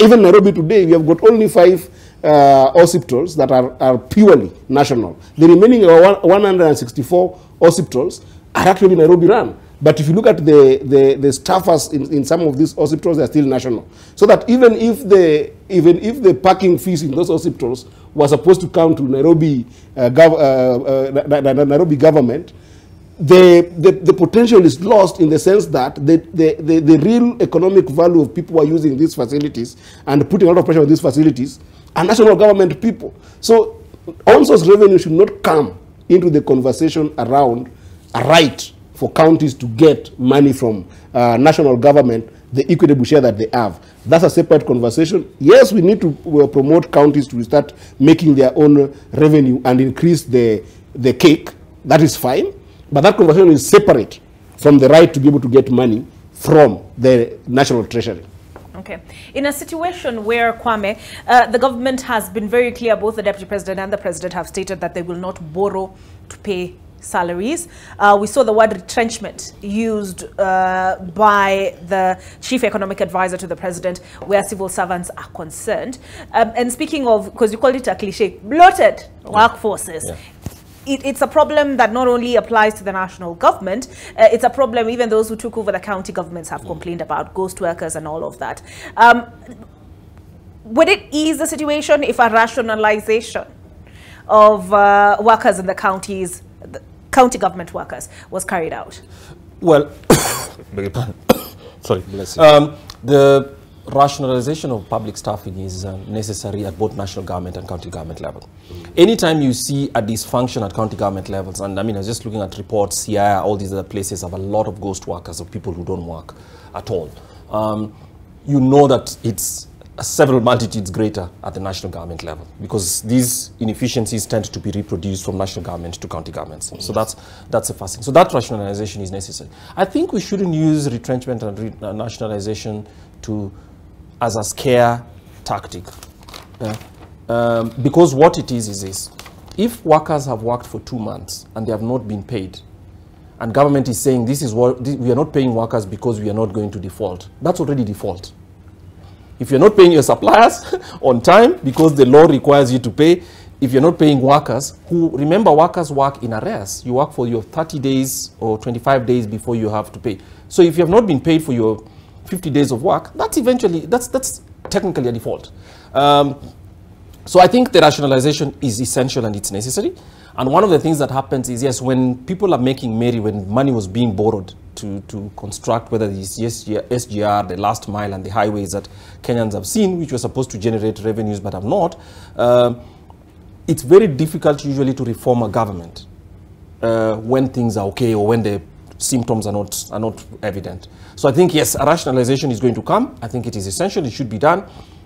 [SPEAKER 15] Even Nairobi today, we have got only 5 hospitals that are purely national. The remaining 164 hospitals are actually Nairobi run. But if you look at the staffers in some of these hospitals, they are still national. So that even if the parking fees in those hospitals were supposed to come to Nairobi Nairobi government, the potential is lost in the sense that the real economic value of people who are using these facilities and putting a lot of pressure on these facilities are national government people. So on-source revenue should not come into the conversation around a right for counties to get money from national government, the equitable share that they have. That's a separate conversation. Yes, we need to promote counties to start making their own revenue and increase the cake. That is fine. But that conversation is separate from the right to be able to get money from the national treasury.
[SPEAKER 1] Okay. In a situation where, Kwame, the government has been very clear, both the Deputy President and the President have stated that they will not borrow to pay salaries. We saw the word retrenchment used by the Chief Economic Advisor to the President where civil servants are concerned. And speaking of, because you called it a cliche, bloated workforces. Yeah. It's a problem that not only applies to the national government, it's a problem even those who took over the county governments have complained about, ghost workers and all of that. Would it ease the situation if a rationalization of workers in the counties, the county government workers, was carried out?
[SPEAKER 16] Well, sorry, the rationalization of public staffing is necessary at both national government and county government level. Anytime you see a dysfunction at county government levels, and I mean, I was just looking at reports, CI, all these other places have a lot of ghost workers, of people who don't work at all. You know that it's several multitudes greater at the national government level because these inefficiencies tend to be reproduced from national government to county governments. So that's the first thing. So that rationalization is necessary. I think we shouldn't use retrenchment and nationalization as a scare tactic. Because what it is this. If workers have worked for 2 months and they have not been paid, and government is saying this is what we are not paying workers because we are not going to default, that's already default. If you're not paying your suppliers on time because the law requires you to pay, if you're not paying workers, who, remember, workers work in arrears. You work for your 30 days or 25 days before you have to pay. So if you have not been paid for your 50 days of work, that's technically a default. So I think the rationalization is essential and it's necessary. And one of the things that happens is, yes, when people are making merry, when money was being borrowed to construct, whether it's SGR, the last mile and the highways that Kenyans have seen, which were supposed to generate revenues but have not, it's very difficult usually to reform a government when things are okay or when the symptoms are not evident. So I think, yes, a rationalization is going to come. I think it is essential. It should be done.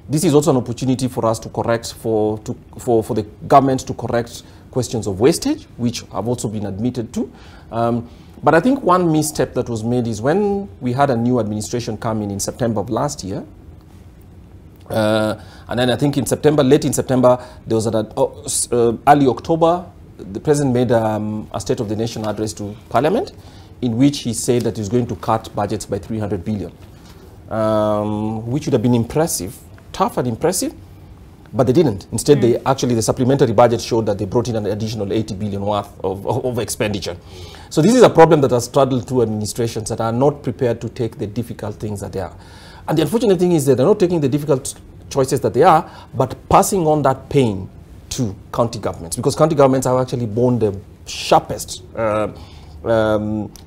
[SPEAKER 16] This is also an opportunity for us to correct, for the government to correct questions of wastage, which have also been admitted to. But I think one misstep that was made is when we had a new administration come in September of last year, and then I think in September, late in September, there was early October, the president made a State of the Nation address to Parliament, in which he said that he's going to cut budgets by 300 billion, which would have been impressive, tough and impressive, but they didn't. Instead, the supplementary budget showed that they brought in an additional 80 billion worth of expenditure. So this is a problem that has straddled two administrations that are not prepared to take the difficult things that they are. And the unfortunate thing is that they're not taking the difficult choices that they are, but passing on that pain to county governments, because county governments have actually borne the sharpest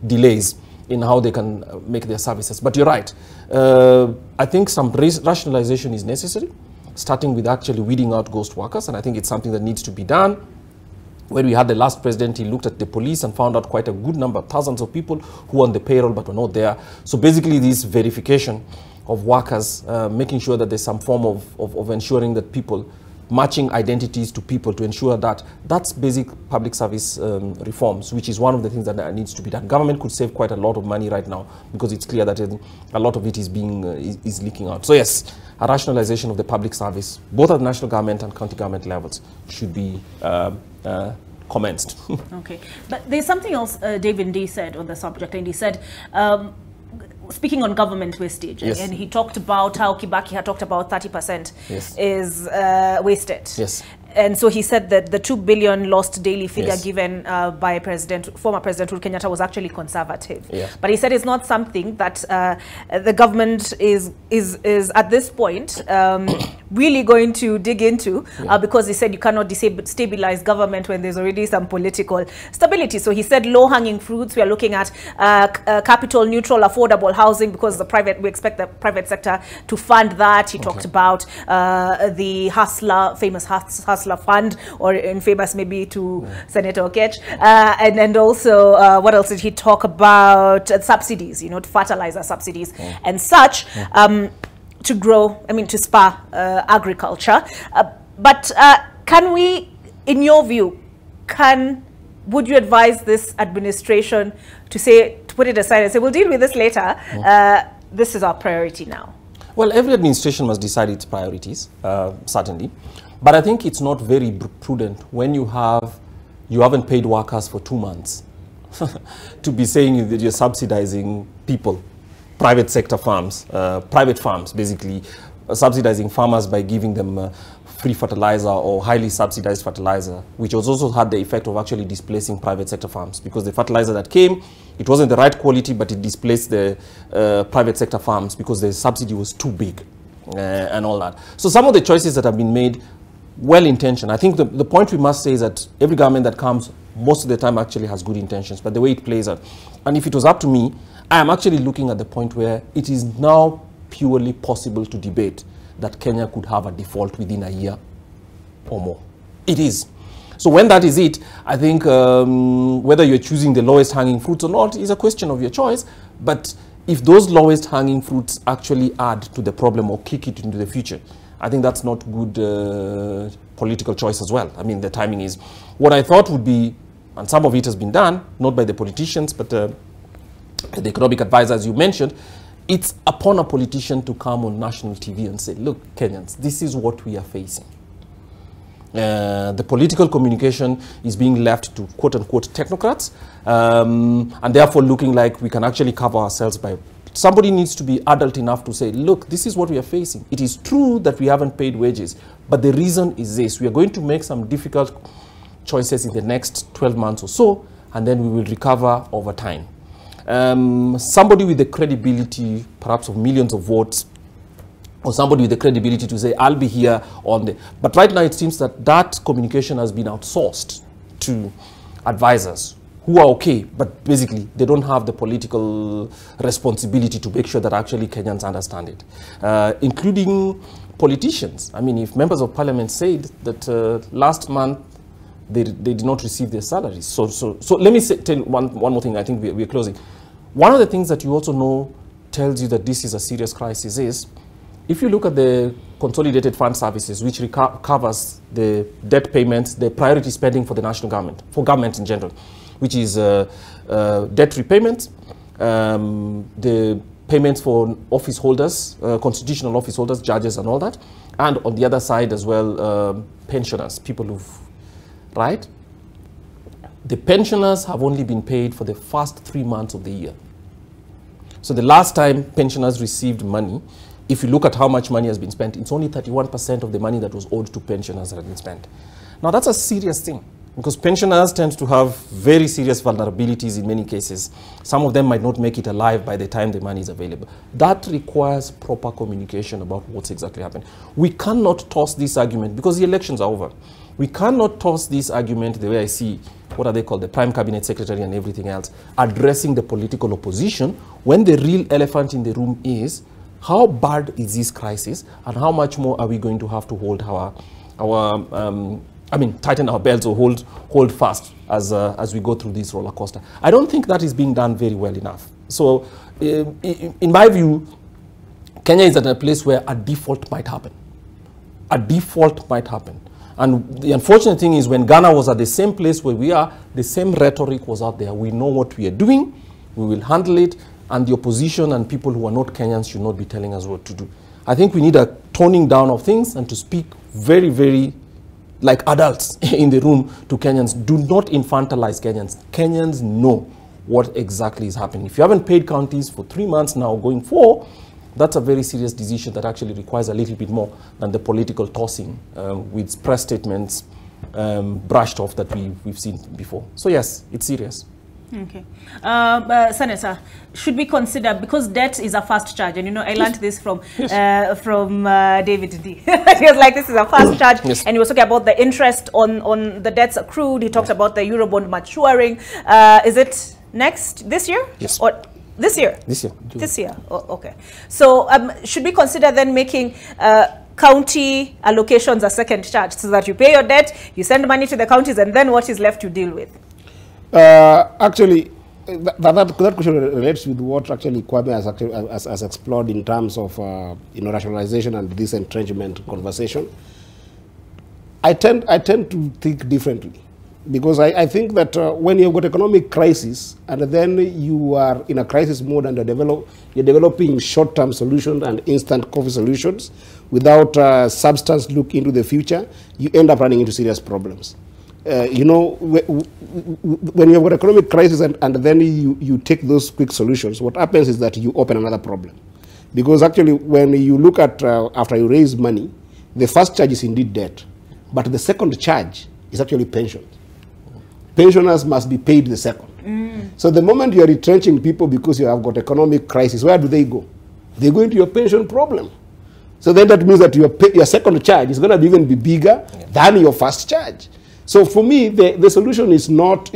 [SPEAKER 16] delays in how they can make their services. But you're right. I think some rationalization is necessary, starting with actually weeding out ghost workers, and I think it's something that needs to be done. When we had the last president, he looked at the police and found out quite a good number, thousands of people who were on the payroll but were not there. So basically this verification of workers, making sure that there's some form of ensuring that people, matching identities to people to ensure that that's basic public service reforms, which is one of the things that needs to be done. Government could save quite a lot of money right now because it's clear that a lot of it is being is leaking out. So yes, a rationalization of the public service, both at national government and county government levels, should be commenced.
[SPEAKER 1] Okay, but there's something else David D said on the subject, and he said, speaking on government wastage,
[SPEAKER 16] yes.
[SPEAKER 1] and he talked about how Kibaki had talked about 30%
[SPEAKER 16] yes.
[SPEAKER 1] is wasted.
[SPEAKER 16] Yes.
[SPEAKER 1] And so he said that the 2 billion lost daily figure
[SPEAKER 16] yes.
[SPEAKER 1] given by former President Uhuru Kenyatta was actually conservative.
[SPEAKER 16] Yeah.
[SPEAKER 1] But he said it's not something that the government is at this point really going to dig into, because he said you cannot stabilize government when there's already some political stability. So he said low-hanging fruits. We are looking at capital neutral, affordable housing, because we expect the private sector to fund that. He talked about the famous Hustler Fund, or in famous maybe to Senator Okech, and also what else did he talk about? Subsidies, fertilizer subsidies and such, to grow, to spur agriculture. But can we, in your view, would you advise this administration to put it aside and say, we'll deal with this later, this is our priority now?
[SPEAKER 16] Well, every administration must decide its priorities, certainly. But I think it's not very prudent when you haven't paid workers for 2 months to be saying that you're subsidizing people, private sector farms, private farms, basically subsidizing farmers by giving them free fertilizer or highly subsidized fertilizer, which also had the effect of actually displacing private sector farms, because the fertilizer that came, it wasn't the right quality, but it displaced the private sector farms because the subsidy was too big and all that. So some of the choices that have been made, well-intentioned. I think the point we must say is that every government that comes most of the time actually has good intentions, but the way it plays out. And if it was up to me, I am actually looking at the point where it is now purely possible to debate that Kenya could have a default within a year or more. It is. So when that is it, I think whether you're choosing the lowest hanging fruits or not is a question of your choice. But if those lowest hanging fruits actually add to the problem or kick it into the future, I think that's not good political choice as well. I mean, the timing is. What I thought would be, and some of it has been done, not by the politicians, but the economic advisors you mentioned, it's upon a politician to come on national TV and say, look, Kenyans, this is what we are facing. The political communication is being left to quote-unquote technocrats, and therefore looking like we can actually cover ourselves by... Somebody needs to be adult enough to say, look, this is what we are facing. It is true that we haven't paid wages, but the reason is this. We are going to make some difficult choices in the next 12 months or so, and then we will recover over time. Somebody with the credibility, perhaps of millions of votes, or somebody with the credibility to say, I'll be here on the... But right now it seems that that communication has been outsourced to advisors who are okay, but basically they don't have the political responsibility to make sure that actually Kenyans understand it, including politicians. I mean, if members of parliament said that last month they did not receive their salaries. So let me tell one more thing. I think we're closing. One of the things that you also know tells you that this is a serious crisis is, if you look at the consolidated fund services, which covers the debt payments, the priority spending for the national government, for government in general, which is debt repayment, the payments for office holders, constitutional office holders, judges and all that, and on the other side as well, pensioners, people who've, right? The pensioners have only been paid for the first 3 months of the year. So the last time pensioners received money, if you look at how much money has been spent, it's only 31% of the money that was owed to pensioners that had been spent. Now that's a serious thing. because pensioners tend to have very serious vulnerabilities in many cases. Some of them might not make it alive by the time the money is available. That requires proper communication about what's exactly happening. We cannot toss this argument, because the elections are over. We cannot toss this argument the way I see, what are they called, the Prime Cabinet Secretary and everything else, addressing the political opposition, when the real elephant in the room is, how bad is this crisis, and how much more are we going to have to hold tighten our belts or hold fast as we go through this roller coaster. I don't think that is being done very well enough. So, in my view, Kenya is at a place where a default might happen. A default might happen. And the unfortunate thing is, when Ghana was at the same place where we are, the same rhetoric was out there. We know what we are doing, we will handle it, and the opposition and people who are not Kenyans should not be telling us what to do. I think we need a toning down of things and to speak very, very like adults in the room to Kenyans. Do not infantilize Kenyans. Kenyans know what exactly is happening. If you haven't paid counties for 3 months now, going 4, that's a very serious decision that actually requires a little bit more than the political tossing with press statements brushed off that we've seen before. So yes, it's serious.
[SPEAKER 1] Okay. Senator, should we consider, because debt is a fast charge, and you know, I learned this from David D. He was like, this is a fast charge, and he was talking about the interest on the debts accrued. He talked about the Eurobond maturing. Is it this year?
[SPEAKER 16] Yes.
[SPEAKER 1] Or this year?
[SPEAKER 16] This year.
[SPEAKER 1] This year. Oh, okay. So should we consider then making county allocations a second charge, so that you pay your debt, you send money to the counties, and then what is left you deal with?
[SPEAKER 15] Actually, that question relates with what actually Kwame has explored in terms of rationalization and this entrenchment conversation. I tend to think differently, because I think that when you've got economic crisis and then you are in a crisis mode and you're developing short-term solutions and instant coffee solutions without substance look into the future, you end up running into serious problems. When you have an economic crisis and then you take those quick solutions, what happens is that you open another problem. Because actually, when you look at, after you raise money, the first charge is indeed debt. But the second charge is actually pensions. Pensioners must be paid the second. So the moment you are retrenching people because you have got economic crisis, where do they go? They go into your pension problem. So then that means that your second charge is going to even be bigger than your first charge. So for me, the solution is not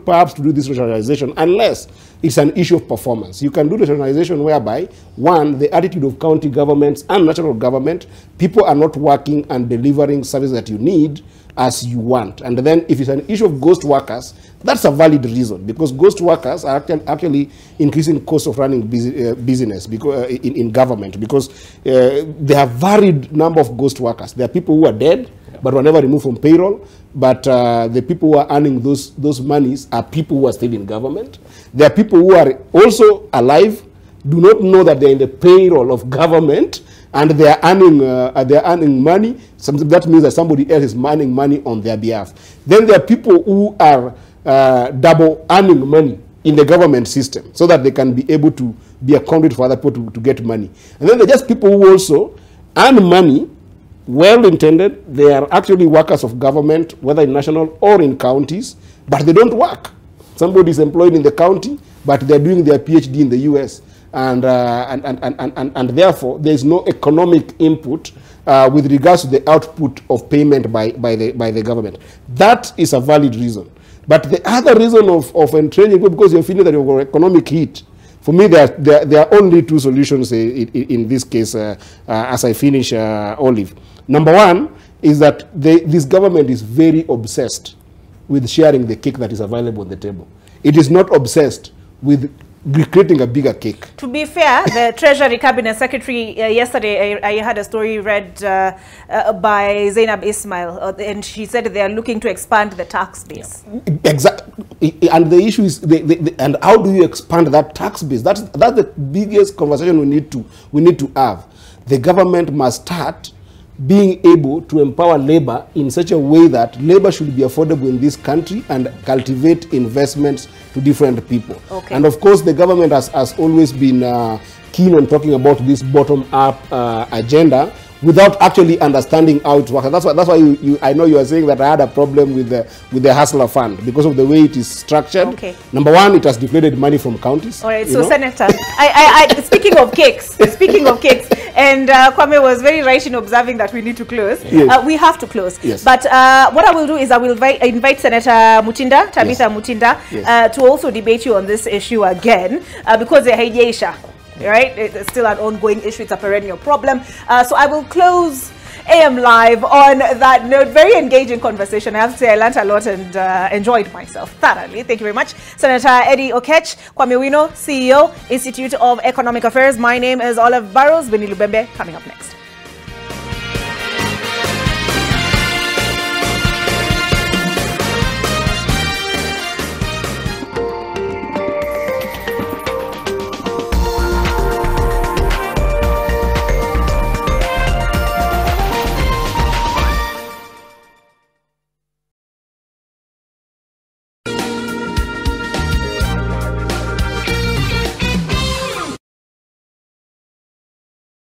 [SPEAKER 15] perhaps to do this rationalization unless it's an issue of performance. You can do rationalization whereby, one, the attitude of county governments and national government, people are not working and delivering services that you need as you want. And then if it's an issue of ghost workers, that's a valid reason, because ghost workers are actually increasing cost of running business because, in government, because there are varied number of ghost workers. There are people who are dead, but were never removed from payroll. But the people who are earning those monies are people who are still in government. There are people who are also alive, do not know that they're in the payroll of government, and they are earning money. That means that somebody else is earning money on their behalf. Then there are people who are double earning money in the government system, so that they can be able to be a conduit for other people to get money. And then there are just people who also earn money, well intended. They are actually workers of government, whether in national or in counties, but they don't work. Somebody is employed in the county, but they're doing their PhD in the US, and therefore there is no economic input with regards to the output of payment by the government. That is a valid reason. But the other reason of entrenching, because you're feeling that you've got economic heat, for me, there are only two solutions in this case as I finish, Olive. Number one is that this government is very obsessed with sharing the cake that is available on the table. It is not obsessed with creating a bigger cake.
[SPEAKER 1] To be fair, the Treasury Cabinet Secretary yesterday, I had a story read by Zainab Ismail, and she said they are looking to expand the tax base.
[SPEAKER 15] Exactly, and the issue is, and how do you expand that tax base? That's the biggest conversation we need to have. The government must start being able to empower labor in such a way that labor should be affordable in this country and cultivate investments to different people. Okay. And of course, the government has always been keen on talking about this bottom-up agenda, without actually understanding how it works. That's why I know you are saying that I had a problem with the Hustler Fund because of the way it is structured.
[SPEAKER 1] Okay.
[SPEAKER 15] Number one, it has deflated money from counties.
[SPEAKER 1] All right, so Senator, speaking of cakes, and Kwame was very right in observing that we need to close.
[SPEAKER 15] Yes.
[SPEAKER 1] We have to close.
[SPEAKER 15] Yes.
[SPEAKER 1] But what I will do is I will invite Senator Mutinda, Tabitha Mutinda, to also debate you on this issue again, because the haijaisha, right? It's still an ongoing issue. It's a perennial problem. So I will close AM Live on that note. Very engaging conversation. I have to say I learned a lot and enjoyed myself thoroughly. Thank you very much. Senator Eddie Okech, Kwame Wino, CEO, Institute of Economic Affairs. My name is Olive Burrows. Beni Lubembe coming up next.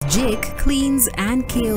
[SPEAKER 4] Jake cleans and kills.